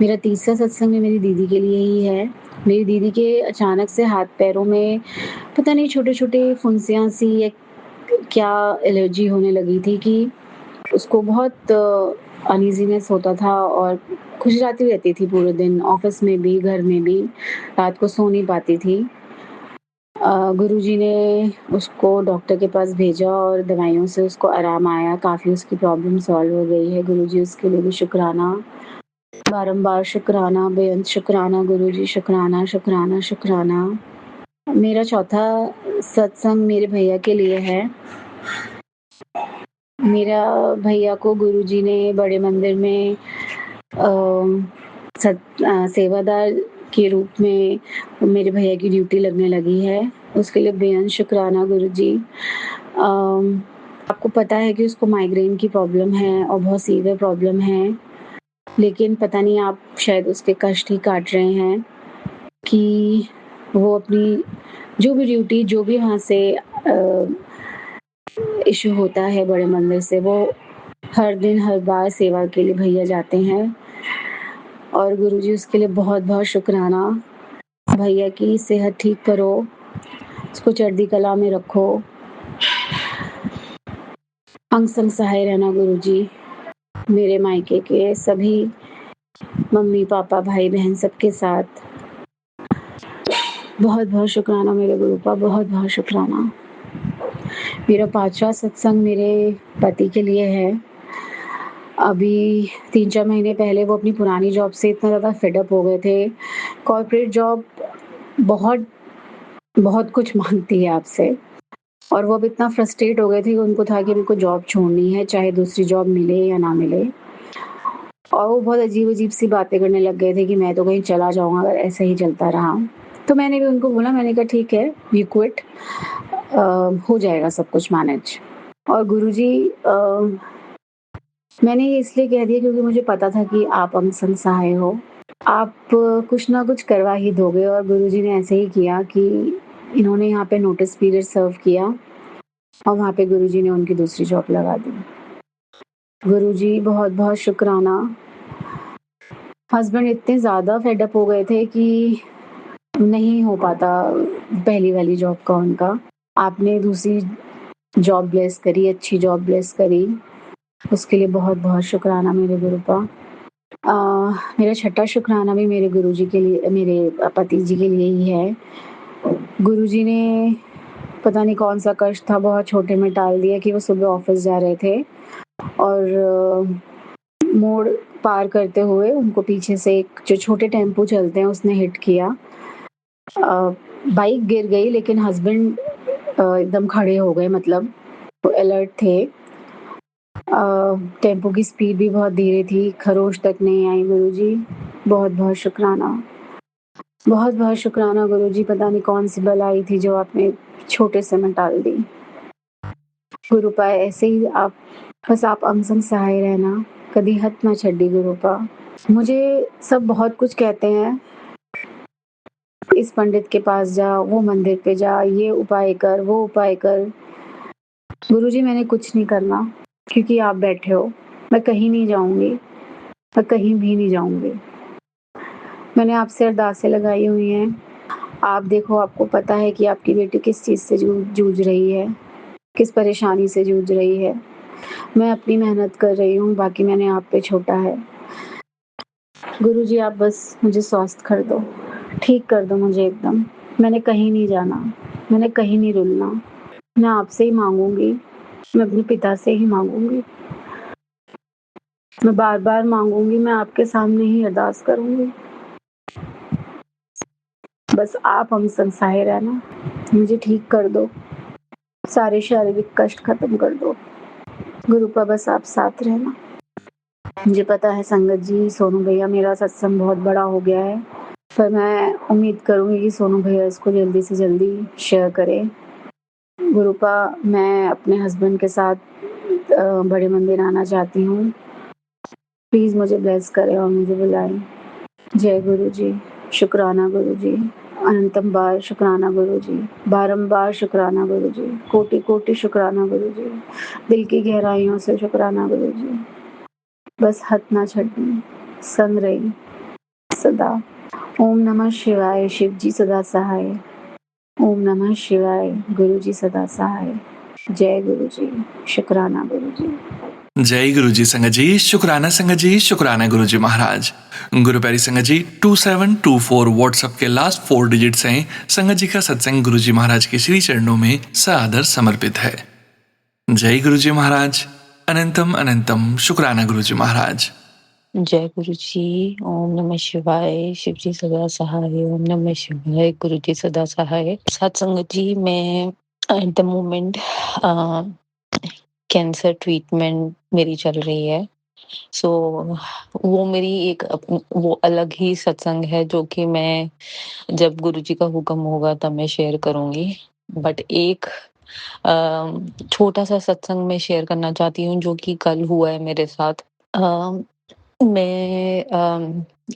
मेरा तीसरा सत्संग भी मेरी दीदी के लिए ही है। मेरी दीदी के अचानक से हाथ-पैरों में पता नहीं छोटे-छोटे फुंसियाँ सी या क्या एलर्जी होने लगी थी कि उसको बहुत अनईज़ीनेस होता था और खुजलाती रहती थी पूरे दिन, ऑफ़िस में भी, घर में भी, रात को सो नहीं पाती थी। गुरुजी ने उसको डॉक्टर के पास भेजा और दवाइयों से उसको आराम आया, काफ़ी उसकी प्रॉब्लम सॉल्व हो गई है। गुरुजी उसके लिए भी शुकराना, बारंबार शुकराना, बेअंत शुकराना गुरुजी, शुकराना, शुकराना, शुकराना। मेरा चौथा सत्संग मेरे भैया के लिए है। मेरा भैया को गुरुजी ने बड़े मंदिर में सेवादार के रूप में मेरे भैया की ड्यूटी लगने लगी है। उसके लिए बेअंत शुकराना गुरुजी। आपको पता है कि उसको माइग्रेन की प्रॉब्लम है और बहुत सीवियर प्रॉब्लम है, लेकिन पता नहीं आप शायद उसके कष्ट ही काट रहे हैं कि वो अपनी जो भी ड्यूटी, जो भी वहाँ से इश्यू होता है बड़े मंदिर से, वो हर दिन, हर बार सेवा के लिए भैया जाते हैं और गुरुजी उसके लिए बहुत-बहुत शुकराना। भैया की सेहत ठीक करो, उसको चढ़ती कला में रखो। अंग संग सहाय रहना गुरुजी। मेरे मायके के सभी मम्मी-पापा, भाई-बहन सबके साथ बहुत-बहुत शुकराना मेरे गुरुपा, बहुत-बहुत शुकराना। मेरा 5वां सत्संग मेरे पति के लिए है। अभी 3-4 महीने पहले वो अपनी पुरानी जॉब से इतना ज़्यादा फेड अप हो गए थे। कॉर्पोरेट जॉब बहुत बहुत कुछ माँगती है आपसे और वो अब इतना फ्रस्ट्रेट हो गए थे कि उनको था कि मेरे को जॉब छोड़नी है, चाहे दूसरी जॉब मिले या ना मिले। और वो बहुत अजीब-अजीब सी बातें करने लग गए थे कि मैं तो कहीं चला जाऊँगा अगर ऐसे ही चलता रहा। तो मैंने भी उनको बोला, मैंने कहा ठीक है, यू क्विट, हो जाएगा सब कुछ मैनेज। और गुरुजी मैंने ये इसलिए कह दिया क्योंकि मुझे पता था कि आप अमसन सहाय हो। आप कुछ ना कुछ करवा ही दोगे, और गुरुजी ने ऐसे ही किया कि इन्होंने यहाँ पे नोटिस पीरियड सर्व किया और वहाँ पे गुरुजी ने उनकी दूसरी जॉब लगा दी। गुरुजी बहुत-बहुत शुक्राना। हस्बैंड इतने ज़्यादा फेड अप हो गए थे कि नहीं हो पाता पहली वाली जॉब का उनका। आपने दूसरी जॉब ब्लेस करी, अच्छी जॉब ब्लेस करी, उसके लिए बहुत-बहुत शुक्राना मेरे गुरुपा। अ, मेरा छठा शुक्राना भी मेरे गुरुजी के लिए, मेरे पति जी के लिए ही है। गुरुजी ने पता नहीं कौन-सा कष्ट था, बहुत छोटे में टाल दिया कि वो सुबह ऑफ़िस जा रहे थे और मोड़ पार करते हुए उनको पीछे से एक जो छोटे टेम्पो चलते हैं उसने हिट किया। बाइक गिर गई लेकिन हस्बैंड एकदम खड़े हो गए, मतलब वो अलर्ट थे। टेम्पो की स्पीड भी बहुत धीरे थी, खरोंच तक नहीं आई गुरुजी। बहुत-बहुत शुक्राना। बहुत-बहुत शुक्राना गुरुजी, पता नहीं कौन-सी बलाई थी जो आपने छोटे से में टाल दी। गुरुपा ऐसे ही आप, बस आप अमसन सहाय रहना, कभी हथ ना छड्डी गुरुपा। मुझे सब बहुत कुछ कहते हैं, इस पंडित के पास जा, वो मंदिर पे जा, ये उपाय कर, वो उपाय कर। गुरुजी मैंने कुछ नहीं करना क्योंकि आप बैठे हो। मैं कहीं नहीं जाऊँगी, मैं कहीं भी नहीं जाऊँगी। मैंने आपसे अरदासें लगाई हुई हैं। आप देखो, आपको पता है कि आपकी बेटी किस चीज़ से जूझ रही है, किस परेशानी से जूझ रही है। मैं अपनी मेहनत कर रही हूँ, बाकी मैंने आप पे छोड़ा है। गुरुजी आप बस मुझे स्वस्थ कर दो, ठीक कर दो मुझे एकदम। मैंने कहीं नहीं जाना, मैंने कहीं नहीं रुलना। मैं आपसे ही माँगूँगी, मैं अपने पिता से ही माँगूँगी। मैं बार-बार माँगूँगी, मैं आपके सामने ही अरदास करूँगी। बस आप हम संसाए रहना, मुझे ठीक कर दो, सारे शारीरिक कष्ट खत्म कर दो। गुरुपा बस आप साथ रहना। मुझे पता है संगत जी, सोनू भैया, मेरा सत्संग बहुत बड़ा हो गया है, पर मैं उम्मीद करूँगी कि सोनू भैया इसको जल्दी से जल्दी शेयर करें। गुरुपा मैं अपने हस्बैंड के साथ बड़े मंदिर आना चाहती हूँ। प्लीज़ मुझे ब्लेस करें और मुझे बुलाएँ। जय गुरुजी, शुक्राना गुरुजी, अनंतम बार शुक्राना गुरुजी, बारंबार शुक्राना गुरुजी, कोटि-कोटि शुक्राना गुरुजी, दिल की गहराइयों से शुक्राना गुरुजी। बस हथ ना छड्डी, संग रही सदा। ओम नमः शिवाय, शिव जी सदा सहाय। ओम नमः शिवाय, गुरुजी सदा सहाय। जय गुरुजी, शुक्राना गुरुजी। जय गुरु जी संगत जी, शुक्राना गुरु जी महाराज। गुरु प्यारी संगत जी, 2724 व्हाट्सएप के लास्ट 4 डिजिट्स हैं। संगत जी का सत्संग गुरु जी महाराज के श्री चरणों में सादर समर्पित है। जय गुरु जी महाराज, अनंतम अनंतम शुक्राना गुरु जी महाराज। जय गुरु जी। ओम नमः शिवाय, शिव जी सदा सहाय। ओम नमः शिवाय, गुरु जी सदा सहाय। सत्संगत जी, मैं at the moment cancer treatment मेरी चल रही है। सो वो मेरी एक वो अलग ही सत्संग है जो कि मैं जब गुरु जी का हुक्म होगा तब मैं शेयर करूँगी। बट एक छोटा सा सत्संग मैं शेयर करना चाहती हूँ जो कि कल हुआ है मेरे साथ। अ, मैं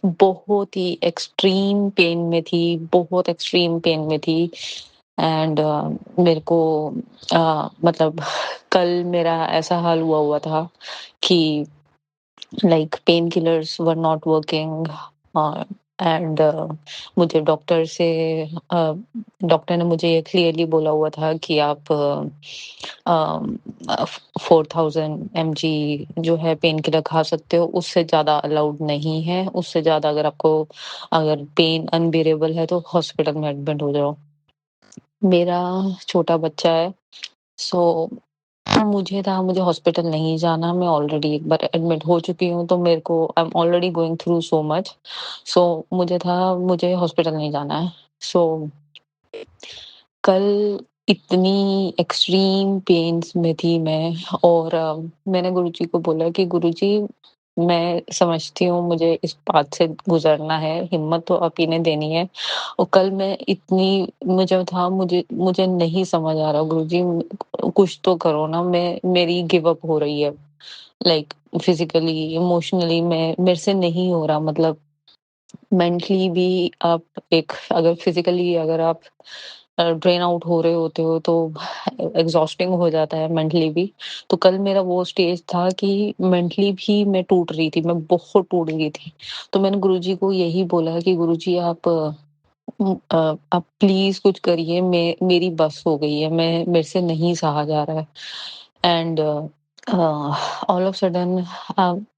बहुत ही एक्सट्रीम पेन में थी, बहुत एक्सट्रीम पेन में थी एंड मेरे को मतलब कल मेरा ऐसा हाल हुआ था कि like pain killers were not working and मुझे डॉक्टर ने मुझे ये क्लियरली बोला हुआ था कि आप 4000 mg जो है पेन किलर खा सकते हो, उससे ज़्यादा अलाउड नहीं है। उससे ज़्यादा अगर पेन अनबियरेबल है तो हॉस्पिटल में एडमिट हो जाओ। मेरा छोटा बच्चा है, सो मुझे हॉस्पिटल नहीं जाना। मैं ऑलरेडी एक बार एडमिट हो चुकी हूँ, तो मेरे को I am already going through so much. So मुझे हॉस्पिटल नहीं जाना है। सो कल इतनी एक्सट्रीम पेन्स में थी मैं, और मैंने गुरुजी को बोला कि गुरुजी मैं समझती हूँ मुझे इस बात से गुज़रना है, हिम्मत तो आप ही ने देनी है। और कल मैं इतनी मुझे था मुझे मुझे नहीं समझ आ रहा गुरुजी कुछ तो करो ना, मैं मेरी गिव अप हो रही है। लाइक फिज़िकली, इमोशनली मैं मेरे से नहीं हो रहा, मतलब मेंटली भी आप एक अगर फिज़िकली अगर आप ड्रेन आउट हो रहे होते हो तो एग्ज़ॉस्टिंग हो जाता है मेंटली भी। तो कल मेरा वो स्टेज था कि मेंटली भी मैं टूट रही थी, मैं बहुत टूट गई थी। तो मैंने गुरुजी को यही बोला कि गुरुजी आप प्लीज़ कुछ करिए, मेरी बस हो गई है, मेरे से नहीं सहा जा रहा है। एंड ऑल ऑफ सडन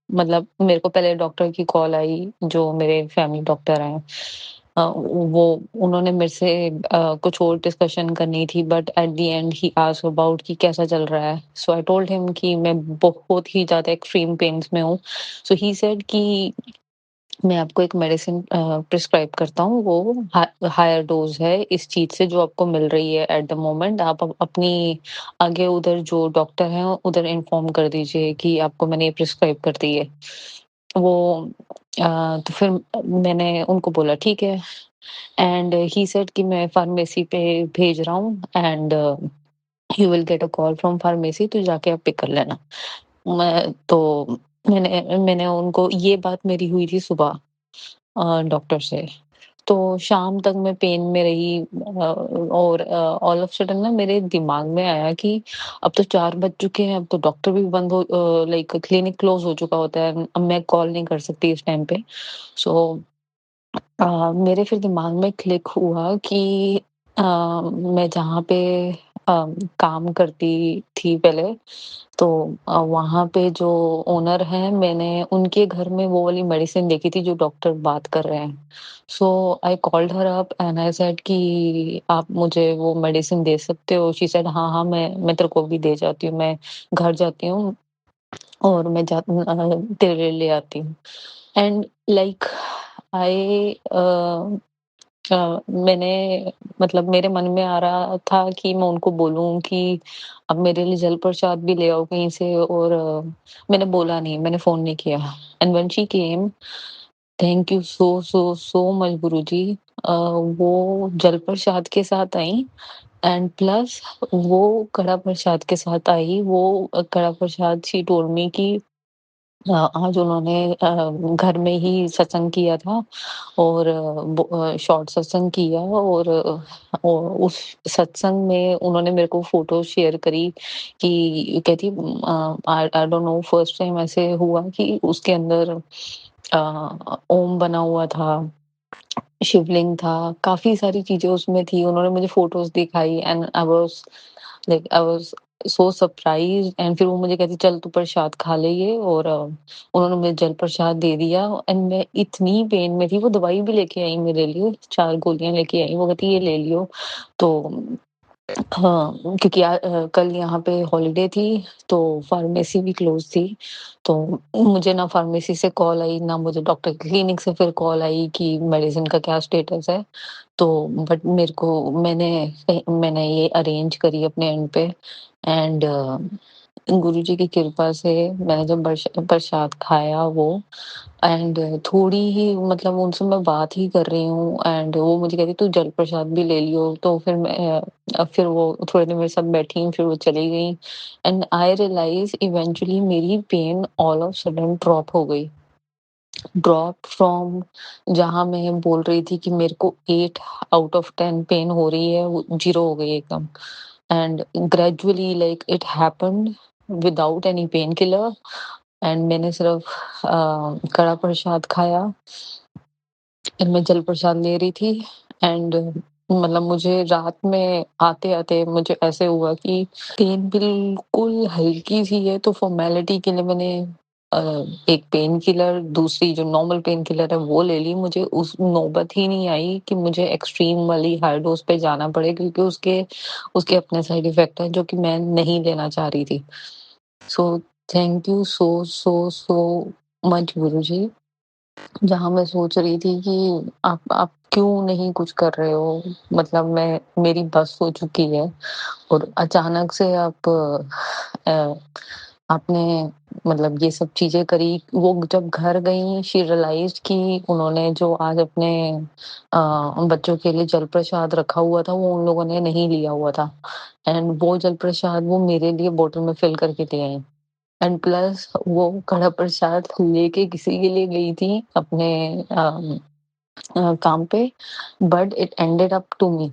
मतलब मेरे को पहले डॉक्टर की कॉल आई जो मेरे फैमिली डॉक्टर हैं। वो उन्होंने मेरे से कुछ और डिस्कशन करनी थी, but at the and he asked about कि कैसा चल रहा है। सो आई टोल्ड हिम कि मैं बहुत ही ज़्यादा एक्सट्रीम पेन्स में हूँ। सो ही सेड कि मैं आपको एक मेडिसिन प्रिस्क्राइब करता हूँ, वो हायर डोज़ है इस चीज़ से जो आपको मिल रही है एट द मोमेंट। आप अपनी आगे उधर जो डॉक्टर हैं उधर इन्फॉर्म कर दीजिए कि आपको मैंने ये प्रिस्क्राइब कर दी है। वो तो फिर मैंने उनको बोला ठीक है, एंड ही सेड कि मैं फार्मेसी पे भेज रहा हूँ, and you will get a call from pharmacy, तो जाके आप पिक कर लेना। मैं तो मैंने उनको ये बात मेरी हुई थी सुबह डॉक्टर से। तो शाम तक मैं पेन में रही, और ऑल ऑफ सडन ना मेरे दिमाग में आया कि अब तो 4 बज चुके हैं, अब तो डॉक्टर भी बंद हो, लाइक क्लिनिक क्लोज़ हो चुका होता है, अब मैं कॉल नहीं कर सकती इस टाइम पे। सो मेरे फिर दिमाग में क्लिक हुआ कि मैं जहाँ पे काम करती थी पहले, तो वहाँ पे जो ओनर हैं, मैंने उनके घर में वो वाली मेडिसिन देखी थी जो डॉक्टर बात कर रहे हैं। So I called her up and I said कि आप मुझे वो मेडिसिन दे सकते हो? शी सेड हाँ, हाँ, मैं तेरे को भी दे जाती हूँ, मैं घर जाती हूँ और तेरे लिए ले आती हूँ। एंड लाइक आई मैंने मतलब मेरे मन में आ रहा था कि मैं उनको बोलूँ कि अब मेरे लिए जल प्रसाद भी ले आओ कहीं से, और मैंने बोला नहीं, मैंने फ़ोन नहीं किया। And when she came, thank you so much Guruji. वो जल प्रसाद के साथ आई, एंड प्लस वो कड़ा प्रसाद के साथ आई। वो कड़ा प्रसाद शी टोल्ड मी कि आज उन्होंने घर में ही सत्संग किया था, और शॉर्ट सत्संग किया, और उस सत्संग में उन्होंने मेरे को फ़ोटो शेयर करी कि कहती I I don't know first time ऐसे हुआ कि उसके अंदर ओम बना हुआ था, शिवलिंग था, काफ़ी सारी चीज़ें उसमें थी। उन्होंने मुझे फ़ोटोज़ दिखाई, and I was so surprised. And फिर वो मुझे कहती चल तू प्रसाद खा ले ये, और उन्होंने मुझे जल प्रसाद दे दिया। एंड मैं इतनी पेन में थी, वो दवाई भी लेके आई मेरे लिए, 4 गोलियाँ लेके आई। वो कहती ये ले लियो। तो हाँ, क्योंकि कल यहाँ पे हॉलिडे थी, तो फार्मेसी भी क्लोज़ थी। तो मुझे ना फार्मेसी से कॉल आई, ना मुझे डॉक्टर की क्लिनिक से फिर कॉल आई कि मेडिसिन का क्या स्टेटस है। तो बट मेरे को मैंने ये अरेंज करी अपने एंड पे, एंड गुरुजी की कृपा से मैंने जब प्रसाद खाया वो, एंड थोड़ी ही मतलब उनसे मैं बात ही कर रही हूँ, एंड वो मुझे कहती तू जल प्रसाद भी ले लियो। तो फिर फिर वो थोड़ी देर मेरे साथ बैठी, फिर वो चली गई, एंड आई रियलाइज इवेंचुअली मेरी pain all of sudden drop हो गई। ड्रॉप फ्रॉम जहाँ मैं बोल रही थी कि मेरे को 8 आउट ऑफ 10 पेन हो रही है, वो 0 हो गई एकदम। And gradually like it happened without any pain killer, and मैंने सिर्फ कड़ा प्रसाद खाया, एंड मैं जल प्रसाद ले रही थी। एंड मतलब मुझे रात में आते-आते मुझे ऐसे हुआ कि पेन बिल्कुल हल्की सी है, तो फॉर्मेलिटी के लिए मैंने अ, एक पेन किलर, दूसरी जो नॉर्मल पेन किलर है वो ले ली। मुझे उस नौबत ही नहीं आई कि मुझे एक्सट्रीम वाली हाई डोज़ पे जाना पड़े, क्योंकि उसके उसके अपने साइड इफ़ेक्ट हैं जो कि मैं नहीं लेना चाह रही थी। So thank you so much Guruji. जहाँ मैं सोच रही थी कि आप क्यों नहीं कुछ कर रहे हो? मतलब मेरी बस हो चुकी है, और अचानक से आप आपने मतलब ये सब चीज़ें करी। वो जब घर गईं, शी रियलाइज़्ड कि उन्होंने जो आज अपने बच्चों के लिए जल प्रसाद रखा हुआ था, वो उन लोगों ने नहीं लिया हुआ था। एंड वो जल प्रसाद वो मेरे लिए बॉटल में फिल करके ले आईं। एंड प्लस वो कड़ा प्रसाद लेके किसी के लिए गई थी अपने काम पे, but it ended up to me.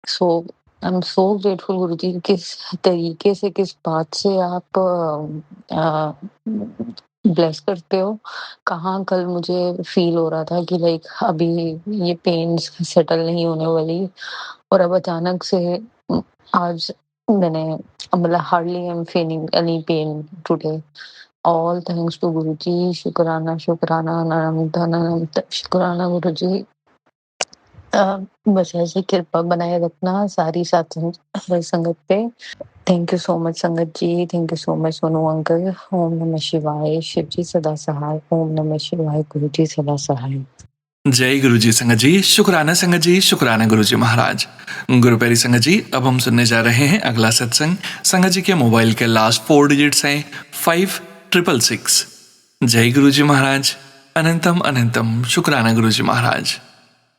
So I am so grateful Guruji, किस तरीके से, किस बात से आप ब्लेस करते हो। कहाँ कल मुझे फील हो रहा था कि लाइक अभी ये पेन्स सेटल नहीं होने वाली, और अब अचानक से आज मैंने मतलब hardly I am feeling any pain today. All thanks to Guruji. शुक्राना शुक्राना अनंत अनंत शुक्राना गुरुजी। बस ऐसे कृपा बनाए रखना सारी सत्संग संगत पे। थैंक यू सो मच संगत जी, thank you so much Sonu uncle. ओम नमः शिवाय, शिव जी सदा सहाय। ओम नमः शिवाय, गुरु जी सदा सहाय। जय गुरु जी संगत जी, शुक्राना गुरु जी महाराज। गुरु प्यारी संगत जी, अब हम सुनने जा रहे हैं अगला सत्संग। संगत जी के मोबाइल के लास्ट 4 डिजिट्स हैं 5666। जय गुरु जी महाराज, अनंतम अनंतम शुक्राना गुरु जी महाराज।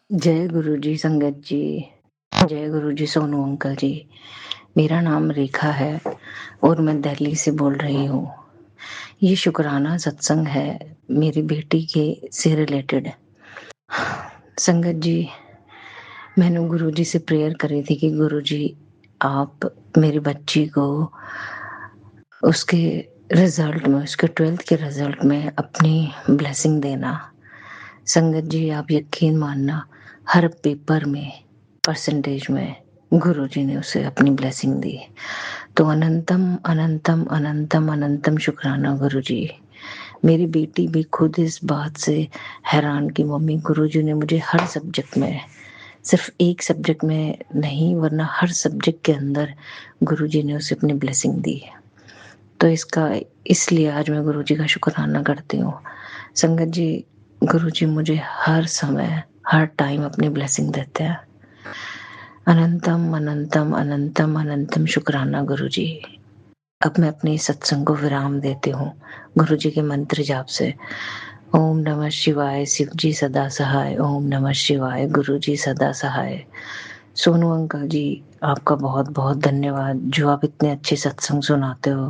जय गुरु जी संगत जी, जय गुरु जी सोनू अंकल जी। मेरा नाम रेखा है और मैं दिल्ली से बोल रही हूँ। ये शुक्राना सत्संग है मेरी बेटी के से रिलेटेड। संगत जी, मैंने गुरु जी से प्रेयर करी थी कि गुरु जी आप मेरी बच्ची को उसके रिजल्ट में, उसके 12th के रिजल्ट में अपनी ब्लेसिंग देना। संगत जी, आप यकीन मानना, हर पेपर में परसेंटेज में गुरुजी ने उसे अपनी ब्लेसिंग दी। तो अनंतम अनंतम अनंतम अनंतम शुक्राना गुरुजी। मेरी बेटी भी खुद इस बात से हैरान कि मम्मी गुरुजी ने मुझे हर सब्जेक्ट में, सिर्फ एक सब्जेक्ट में नहीं वरना हर सब्जेक्ट के अंदर गुरुजी ने उसे अपनी ब्लेसिंग दी। तो इसलिए आज मैं गुरुजी का शुक्राना करती हूँ। संगत जी, गुरुजी मुझे हर समय हर टाइम अपनी ब्लेसिंग देते हैं। अनंतम अनंतम अनंतम अनंतम शुक्राना गुरुजी। अब मैं अपने सत्संग को विराम देती हूँ गुरुजी के मंत्र जाप से। ओम नमः शिवाय, शिव जी सदा सहाय। ओम नमः शिवाय, गुरुजी सदा सहाय। सोनू अंकल जी, आपका बहुत बहुत धन्यवाद जो आप इतने अच्छे सत्संग सुनाते हो,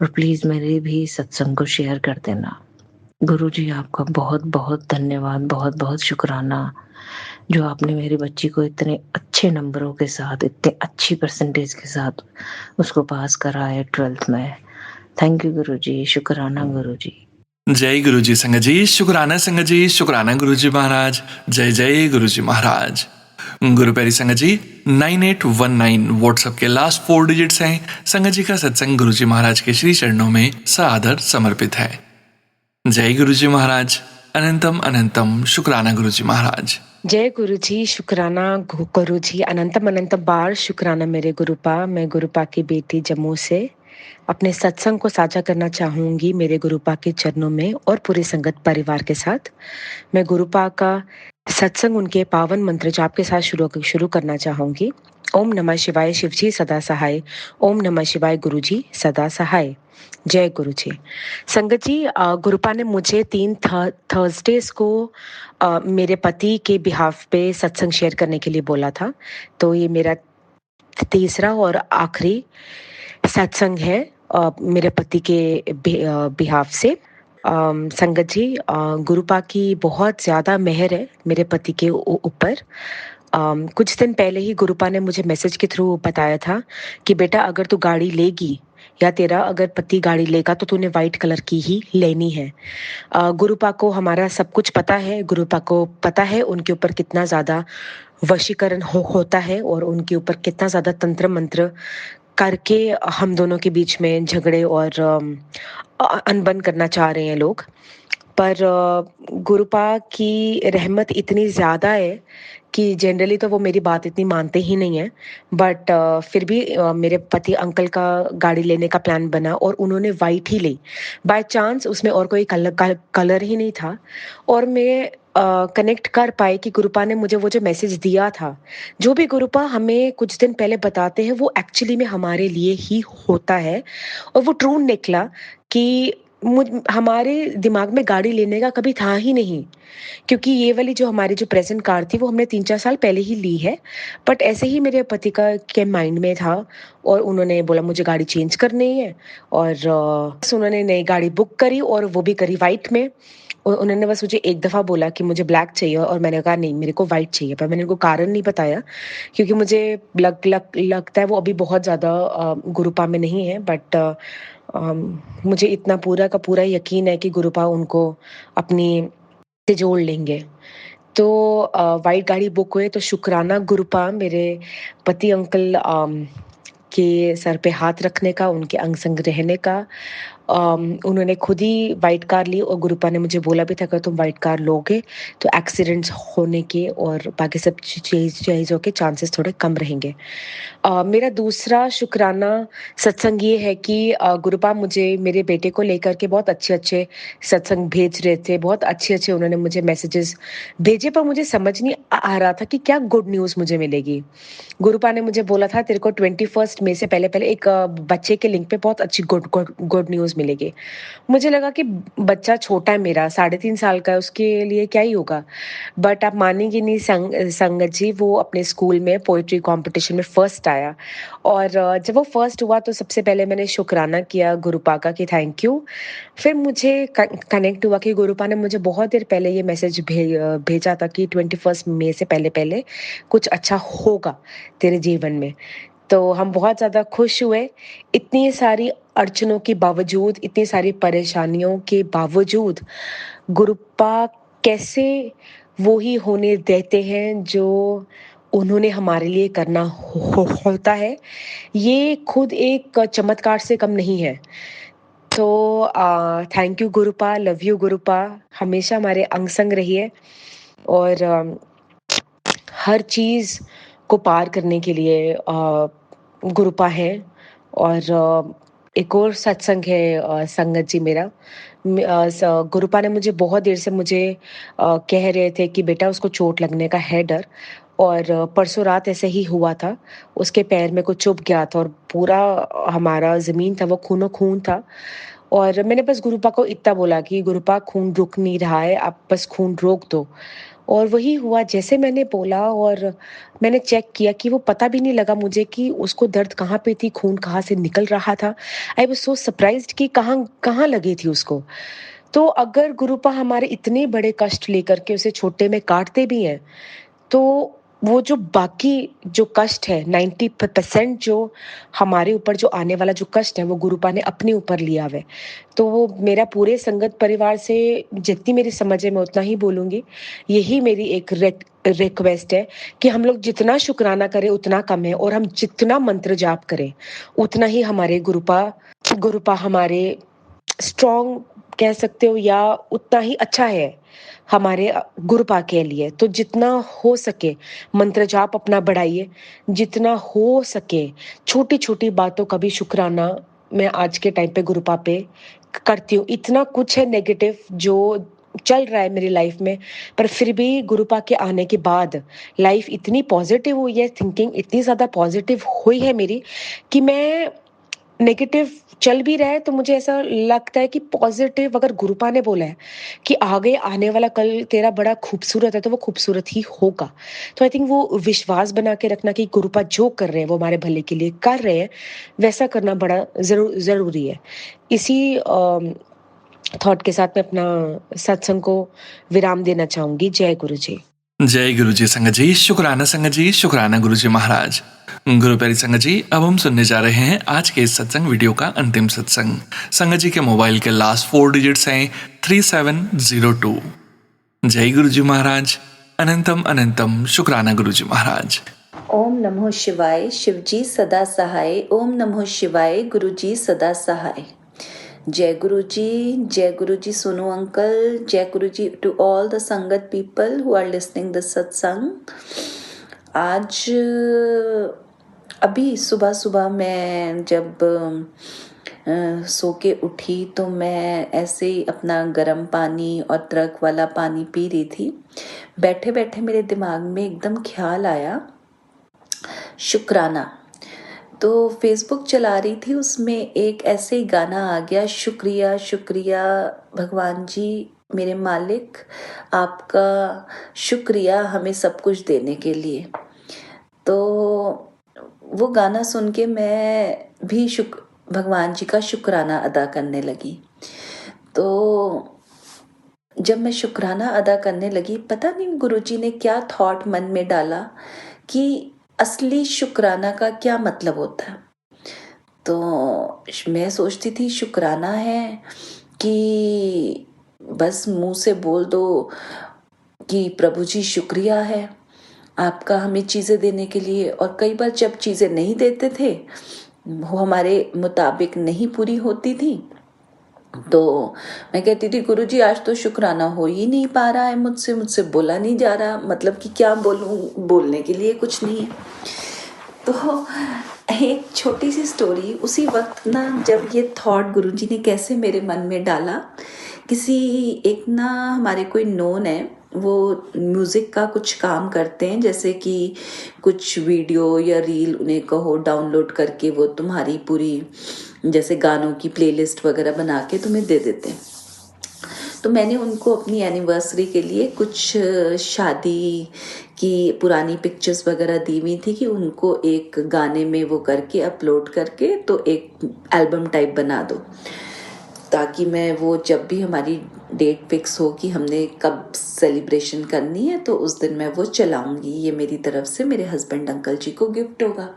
और प्लीज मेरे भी सत्संग को शेयर कर देना। गुरुजी, आपका बहुत बहुत धन्यवाद, बहुत बहुत शुक्राना जो आपने मेरी बच्ची को इतने अच्छे नंबरों के साथ, इतने अच्छी परसेंटेज के साथ उसको पास करा है 12th में। थैंक यू गुरुजी, शुक्राना गुरुजी। जय गुरु जी संगत जी, शुक्राना गुरु जी महाराज। जय जय गुरु जी महाराज। गुरु प्यारी संगत जी, 9819 व्हाट्सएप के लास्ट 4 डिजिट्स हैं। संगत जी का सत्संग गुरु जी महाराज के श्री चरणों में सादर समर्पित है। जय गुरु जी महाराज, अनंतम अनंतम शुक्राना गुरु जी महाराज। जय गुरु जी, शुक्राना गुरु जी, अनंतम अनंतम बार शुक्राना मेरे गुरुपा। मैं गुरुपा की बेटी जम्मू से अपने सत्संग को साझा करना चाहूंगी मेरे गुरुपा के चरणों में और पूरे संगत परिवार के साथ। मैं गुरुपा का सत्संग उनके पावन मंत्र जाप के साथ शुरू करना चाहूंगी। ओम नमः शिवाय, शिव जी सदा सहाय। ओम नमः शिवाय, गुरु जी सदा सहाय। जय गुरु जी। संगत जी, गुरुपा ने मुझे 3 थर्सडेज को मेरे पति के बिहाफ पे सत्संग शेयर करने के लिए बोला था। तो ये मेरा तीसरा और आखिरी सत्संग है मेरे पति के बिहाफ से। संगत जी, गुरुपा की बहुत ज़्यादा मेहर है मेरे पति के ऊपर। कुछ दिन पहले ही गुरुपा ने मुझे मैसेज के थ्रू बताया था कि बेटा, अगर तू गाड़ी लेगी या तेरा अगर पति गाड़ी लेगा तो तूने वाइट कलर की ही लेनी है। गुरुपा को हमारा सब कुछ पता है। गुरुपा को पता है उनके ऊपर कितना ज़्यादा वशीकरण होता है और उनके ऊपर कितना ज़्यादा तंत्र मंत्र करके हम दोनों के बीच में झगड़े और अनबन करना चाह रहे हैं लोग। पर गुरुपा की रहमत इतनी ज़्यादा है कि जनरली तो वो मेरी बात इतनी मानते ही नहीं है, बट फिर भी मेरे पति अंकल का गाड़ी लेने का प्लान बना और उन्होंने वाइट ही ली। बाय चांस उसमें और कोई कलर ही नहीं था और मैं कनेक्ट कर पाए कि गुरुपा ने मुझे वो जो मैसेज दिया था, जो भी गुरुपा हमें कुछ दिन पहले बताते हैं वो एक्चुअली में हमारे लिए ही होता है। और वो ट्रू निकला कि हमारे दिमाग में गाड़ी लेने का कभी था ही नहीं, क्योंकि ये वाली जो हमारी जो प्रेजेंट कार थी वो हमने 3-4 साल पहले ही ली है। बट ऐसे ही मेरे पति का के माइंड में था और उन्होंने बोला मुझे गाड़ी चेंज करनी है, और बस उन्होंने नई गाड़ी बुक करी और वो भी करी व्हाइट में। उन्होंने बस मुझे एक दफ़ा बोला कि मुझे ब्लैक चाहिए, और मैंने कहा नहीं मेरे को व्हाइट चाहिए, पर मैंने उनको कारण नहीं बताया क्योंकि मुझे लगता है वो अभी बहुत ज़्यादा गुरुपा में नहीं है। बट मुझे इतना पूरा का पूरा यकीन है कि गुरुपा उनको अपनी से जोड़ लेंगे। तो व्हाइट गाड़ी बुक हुए तो शुक्राना गुरुपा मेरे पति अंकल के सर पे हाथ रखने का, उनके अंग संग रहने का। उन्होंने खुद ही व्हाइट कार ली और गुरुपा ने मुझे बोला भी था अगर तुम व्हाइट कार लोगे तो एक्सीडेंट्स होने के और बाकी सब चीज़ों के चांसेस थोड़े कम रहेंगे। मेरा दूसरा शुक्राना सत्संग ये है कि गुरुपा मुझे मेरे बेटे को लेकर के बहुत अच्छे-अच्छे सत्संग भेज रहे थे। बहुत अच्छे-अच्छे उन्होंने मुझे मैसेजेस भेजे, पर मुझे समझ नहीं आ रहा था कि क्या गुड न्यूज़ मुझे मिलेगी। गुरुपा ने मुझे बोला था तेरे को 21 मई से पहले-पहले एक बच्चे के लिंक पे बहुत अच्छी गुड गुड गुड न्यूज़ मिलेगी। मुझे लगा कि बच्चा छोटा है मेरा, 3.5 साल का है, उसके लिए क्या ही होगा। बट आप मानेंगे नहीं संगत जी, वो अपने स्कूल में पोएट्री कॉम्पिटिशन में फर्स्ट आया। और जब वो फर्स्ट हुआ तो सबसे पहले मैंने शुक्राना किया गुरुपा का कि थैंक यू। फिर मुझे कनेक्ट हुआ कि गुरुपा ने मुझे बहुत देर पहले ये मैसेज भेजा था कि 21 मई से पहले-पहले कुछ अच्छा होगा तेरे जीवन में। तो हम बहुत ज़्यादा खुश हुए। इतनी सारी अड़चनों के बावजूद, इतनी सारी परेशानियों के बावजूद गुरुपा कैसे वो ही होने देते हैं जो उन्होंने हमारे लिए करना होता है, ये खुद एक चमत्कार से कम नहीं है। तो thank you Gurupa, love you Gurupa, हमेशा हमारे अंग संग रहिए। और हर चीज़ को पार करने के लिए गुरुपा है। और एक और सत्संग है संगत जी मेरा। गुरुपा ने मुझे बहुत देर से मुझे कह रहे थे कि बेटा उसको चोट लगने का है डर, और परसों रात ऐसे ही हुआ था। उसके पैर में कुछ चुभ गया था और पूरा हमारा ज़मीन था वो खूनो-खून था। और मैंने बस गुरुपा को इतना बोला कि गुरुपा खून रुक नहीं रहा है, आप बस खून रोक दो। और वही हुआ जैसे मैंने बोला, और मैंने चेक किया कि वो पता भी नहीं लगा मुझे कि उसको दर्द कहाँ पे थी, खून कहाँ से निकल रहा था। आई वाज़ सो सरप्राइज़्ड कि कहाँ कहाँ लगी थी उसको। तो अगर गुरुपा हमारे इतने बड़े कष्ट लेकर के उसे छोटे में काटते भी हैं, तो वो जो बाकी जो कष्ट है 90% जो हमारे ऊपर जो आने वाला जो कष्ट है वो गुरुपा ने अपने ऊपर लिया हुआ है। तो वो मेरा पूरे संगत परिवार से जितनी मेरी समझ है मैं उतना ही बोलूँगी। यही मेरी एक रिक्वेस्ट है कि हम लोग जितना शुक्राना करें उतना कम है, और हम जितना मंत्र जाप करें उतना ही हमारे गुरुपा गुरुपा हमारे स्ट्रॉन्ग कह सकते हो, या उतना ही अच्छा है हमारे गुरुपा के लिए। तो जितना हो सके मंत्र जाप अपना बढ़ाइए, जितना हो सके छोटी-छोटी बातों का भी शुक्राना मैं आज के टाइम पे गुरुपा पे करती हूँ। इतना कुछ है नेगेटिव जो चल रहा है मेरी लाइफ में, पर फिर भी गुरुपा के आने के बाद लाइफ इतनी पॉजिटिव हुई है, थिंकिंग इतनी ज़्यादा पॉजिटिव हुई है मेरी कि मैं नेगेटिव चल भी रहा है तो मुझे ऐसा लगता है कि पॉजिटिव अगर गुरुपा ने बोला है कि आगे आने वाला कल तेरा बड़ा खूबसूरत है तो वो खूबसूरत ही होगा। तो आई थिंक वो विश्वास बना के रखना कि गुरुपा जो कर रहे हैं वो हमारे भले के लिए कर रहे हैं, वैसा करना बड़ा ज़रूरी है। इसी थॉट के साथ मैं अपना सत्संग को विराम देना चाहूँगी। जय गुरु जी। जय गुरु जी संगत जी, शुक्राना संगत जी, शुक्राना गुरु जी महाराज। गुरु प्यारी संगत जी, अब हम सुनने जा रहे हैं आज के इस सत्संग वीडियो का अंतिम सत्संग। संगत जी के मोबाइल के लास्ट 4 डिजिट्स हैं 3702। जय गुरु जी महाराज, अनंतम अनंतम शुक्राना गुरु जी महाराज। ओम नमो शिवाय, शिवजी सदा सहाय। ओम नमो शिवाय, गुरुजी सदा सहाय। जय गुरु जी Sonu uncle, Jai Guru ji to all the sangat people who are listening this satsang. आज अभी सुबह सुबह मैं जब सो के उठी तो मैं ऐसे ही अपना गर्म पानी और अदरक वाला पानी पी रही थी। बैठे बैठे मेरे दिमाग में एकदम ख्याल आया शुक्राना। तो फेसबुक चला रही थी, उसमें एक ऐसे ही गाना आ गया, शुक्रिया शुक्रिया भगवान जी मेरे मालिक, आपका शुक्रिया हमें सब कुछ देने के लिए। तो वो गाना सुन के मैं भी भगवान जी का शुक्राना अदा करने लगी। तो जब मैं शुक्राना अदा करने लगी, पता नहीं गुरुजी ने क्या थॉट मन में डाला कि असली शुक्राना का क्या मतलब होता है। तो मैं सोचती थी शुक्राना है कि बस मुंह से बोल दो कि प्रभु जी शुक्रिया है आपका हमें चीज़ें देने के लिए। और कई बार जब चीज़ें नहीं देते थे, वो हमारे मुताबिक नहीं पूरी होती थी, तो मैं कहती थी गुरुजी आज तो शुक्राना हो ही नहीं पा रहा है मुझसे बोला नहीं जा रहा, मतलब कि क्या बोलूं, बोलने के लिए कुछ नहीं है। तो एक छोटी सी स्टोरी, उसी वक्त ना जब ये थॉट गुरुजी ने कैसे मेरे मन में डाला, किसी एक ना हमारे कोई नोन है, वो म्यूज़िक का कुछ काम करते हैं, जैसे कि कुछ वीडियो या रील उन्हें कहो डाउनलोड करके वो तुम्हारी पूरी जैसे गानों की प्लेलिस्ट वगैरह बना के तुम्हें दे देते हैं। तो मैंने उनको अपनी एनिवर्सरी के लिए कुछ शादी की पुरानी पिक्चर्स वगैरह दी हुई थी कि उनको एक गाने में वो करके अपलोड करके तो एक एल्बम टाइप बना दो, ताकि मैं वो जब भी हमारी डेट फिक्स हो कि हमने कब सेलिब्रेशन करनी है तो उस दिन मैं वो चलाऊंगी, ये मेरी तरफ से मेरे हस्बैंड अंकल जी को गिफ्ट होगा।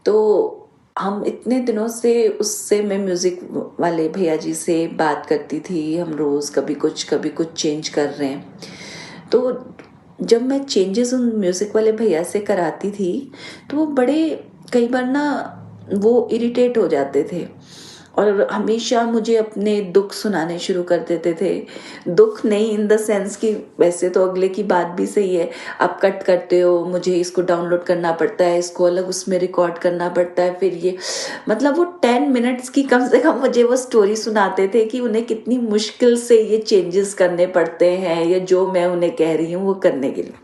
तो हम इतने दिनों से उससे मैं म्यूज़िक वाले भैया जी से बात करती थी, हम रोज़ कभी कुछ चेंज कर रहे हैं। तो जब मैं चेंजेस उन म्यूज़िक वाले भैया से कराती थी तो वो बड़े कई बार ना वो इरिटेट हो जाते थे और हमेशा मुझे अपने दुख सुनाने शुरू कर देते थे। दुख नहीं इन द सेंस कि वैसे तो अगले की बात भी सही है, आप कट करते हो, मुझे इसको डाउनलोड करना पड़ता है, इसको अलग उसमें रिकॉर्ड करना पड़ता है, फिर ये मतलब वो 10 मिनट्स की कम से कम मुझे वो स्टोरी सुनाते थे कि उन्हें कितनी मुश्किल से ये चेंजेस करने पड़ते हैं या जो मैं उन्हें कह रही हूँ वो करने के लिए।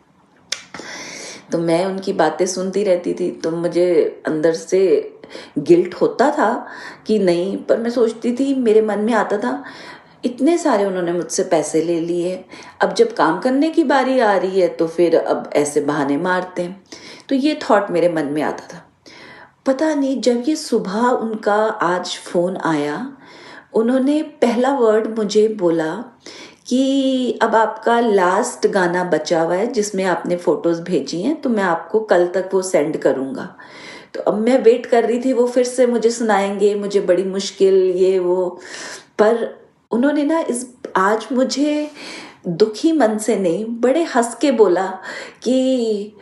तो मैं उनकी बातें सुनती रहती थी, तो मुझे अंदर से गिल्ट होता था कि नहीं, पर मैं सोचती थी, मेरे मन में आता था इतने सारे उन्होंने मुझसे पैसे ले लिए, अब जब काम करने की बारी आ रही है तो फिर अब ऐसे बहाने मारते हैं। तो ये थॉट मेरे मन में आता था। पता नहीं जब ये सुबह उनका आज फ़ोन आया, उन्होंने पहला वर्ड मुझे बोला कि अब आपका लास्ट गाना बचा हुआ है जिसमें आपने फ़ोटोज़ भेजी हैं, तो मैं आपको कल तक वो सेंड करूँगा। तो अब मैं वेट कर रही थी वो फिर से मुझे सुनाएंगे, मुझे बड़ी मुश्किल ये वो, पर उन्होंने ना आज मुझे दुखी मन से नहीं, बड़े हंस के बोला कि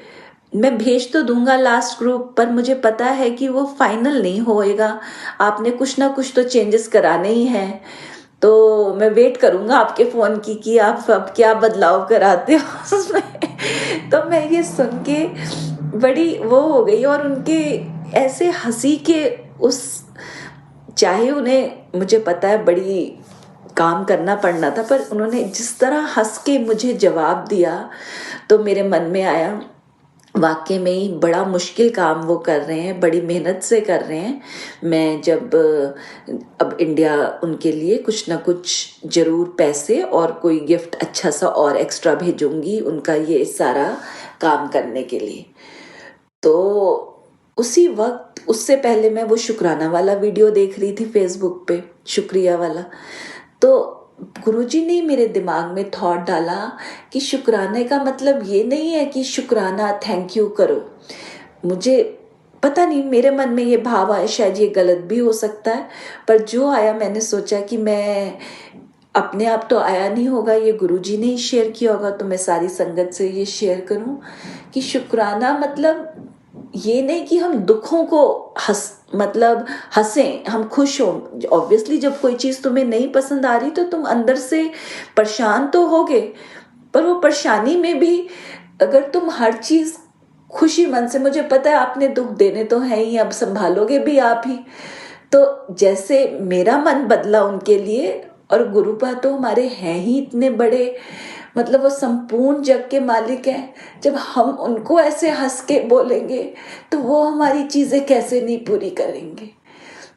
मैं भेज तो दूंगा लास्ट ग्रुप, पर मुझे पता है कि वो फाइनल नहीं होएगा, आपने कुछ ना कुछ तो चेंजेस कराने ही हैं, तो मैं वेट करूंगा आपके फ़ोन की कि आप अब क्या बदलाव कराते हो उसमें। तो मैं ये सुन के बड़ी वो हो गई, और उनके ऐसे हंसी के उस, चाहे उन्हें मुझे पता है बड़ी काम करना पड़ना था, पर उन्होंने जिस तरह हंस के मुझे जवाब दिया तो मेरे मन में आया वाकई में ही बड़ा मुश्किल काम वो कर रहे हैं, बड़ी मेहनत से कर रहे हैं। मैं जब अब इंडिया उनके लिए कुछ ना कुछ ज़रूर पैसे और कोई गिफ्ट अच्छा सा और एक्स्ट्रा भेजूंगी उनका ये सारा काम करने के लिए। तो उसी वक्त, उससे पहले मैं वो शुक्राना वाला वीडियो देख रही थी फेसबुक पे, शुक्रिया वाला। तो गुरुजी ने मेरे दिमाग में थॉट डाला कि शुक्राने का मतलब ये नहीं है कि शुक्राना थैंक यू करो। मुझे पता नहीं, मेरे मन में ये भाव आया, शायद ये गलत भी हो सकता है, पर जो आया मैंने सोचा कि मैं अपने आप तो आया नहीं होगा, ये गुरुजी ने ही शेयर किया होगा, तो मैं सारी संगत से ये शेयर करूं कि शुक्राना मतलब ये नहीं कि हम दुखों को हंसें, हम खुश हों। ऑब्वियसली जब कोई चीज़ तुम्हें नहीं पसंद आ रही तो तुम अंदर से परेशान तो होगे, पर वो परेशानी में भी अगर तुम हर चीज़ खुशी मन से, मुझे पता है आपने दुख देने तो है ही, अब संभालोगे भी आप ही, तो जैसे मेरा मन बदला उनके लिए, और गुरुपा तो हमारे हैं ही इतने बड़े, मतलब वो संपूर्ण जग के मालिक हैं। जब हम उनको ऐसे हंस के बोलेंगे तो वो हमारी चीज़ें कैसे नहीं पूरी करेंगे।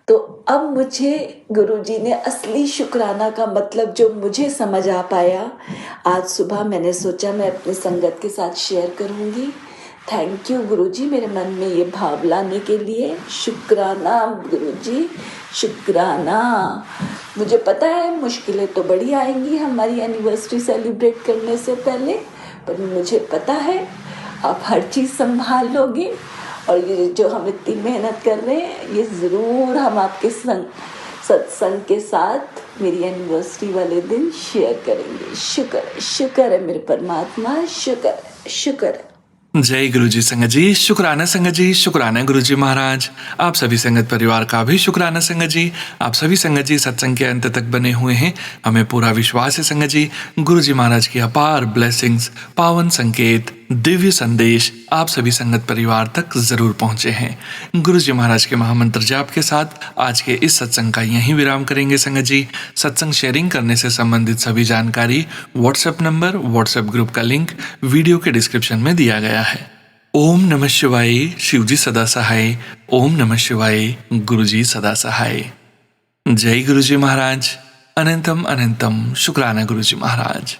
तो अब मुझे गुरुजी ने असली शुक्राना का मतलब जो मुझे समझ आ पाया, आज सुबह मैंने सोचा मैं अपनी संगत के साथ शेयर करूँगी। थैंक यू गुरुजी मेरे मन में ये भाव लाने के लिए। शुक्राना गुरुजी, शुक्राना। मुझे पता है मुश्किलें तो बड़ी आएंगी हमारी एनिवर्सरी सेलिब्रेट करने से पहले, पर मुझे पता है आप हर चीज़ संभालोगे, और ये जो हम इतनी मेहनत कर रहे हैं ये ज़रूर हम आपके सत्संग के साथ मेरी एनिवर्सरी वाले दिन शेयर करेंगे। शुक्र है मेरे परमात्मा, शुक्र है। जय गुरुजी संगत जी, शुक्राना संगत जी, शुक्राना गुरुजी महाराज। आप सभी संगत परिवार का भी शुक्राना संगत जी। आप सभी संगत जी सत्संग के अंत तक बने हुए हैं। हमें पूरा विश्वास है संगत जी, गुरुजी महाराज की अपार ब्लेसिंग्स, पावन संकेत, दिव्य संदेश आप सभी संगत परिवार तक जरूर पहुंचे हैं। गुरुजी महाराज के महामंत्र जाप के साथ आज के इस सत्संग का यहीं विराम करेंगे संगत जी। सत्संग शेयरिंग करने से संबंधित सभी जानकारी, व्हाट्सएप नंबर, व्हाट्सएप ग्रुप का लिंक वीडियो के डिस्क्रिप्शन में दिया गया है। ओम नमः शिवाय, शिवजी सदा सहाय। ओम नमः शिवाय, गुरुजी सदा सहाय। जय गुरुजी महाराज। अनंतम अनंतम शुक्राना गुरुजी महाराज।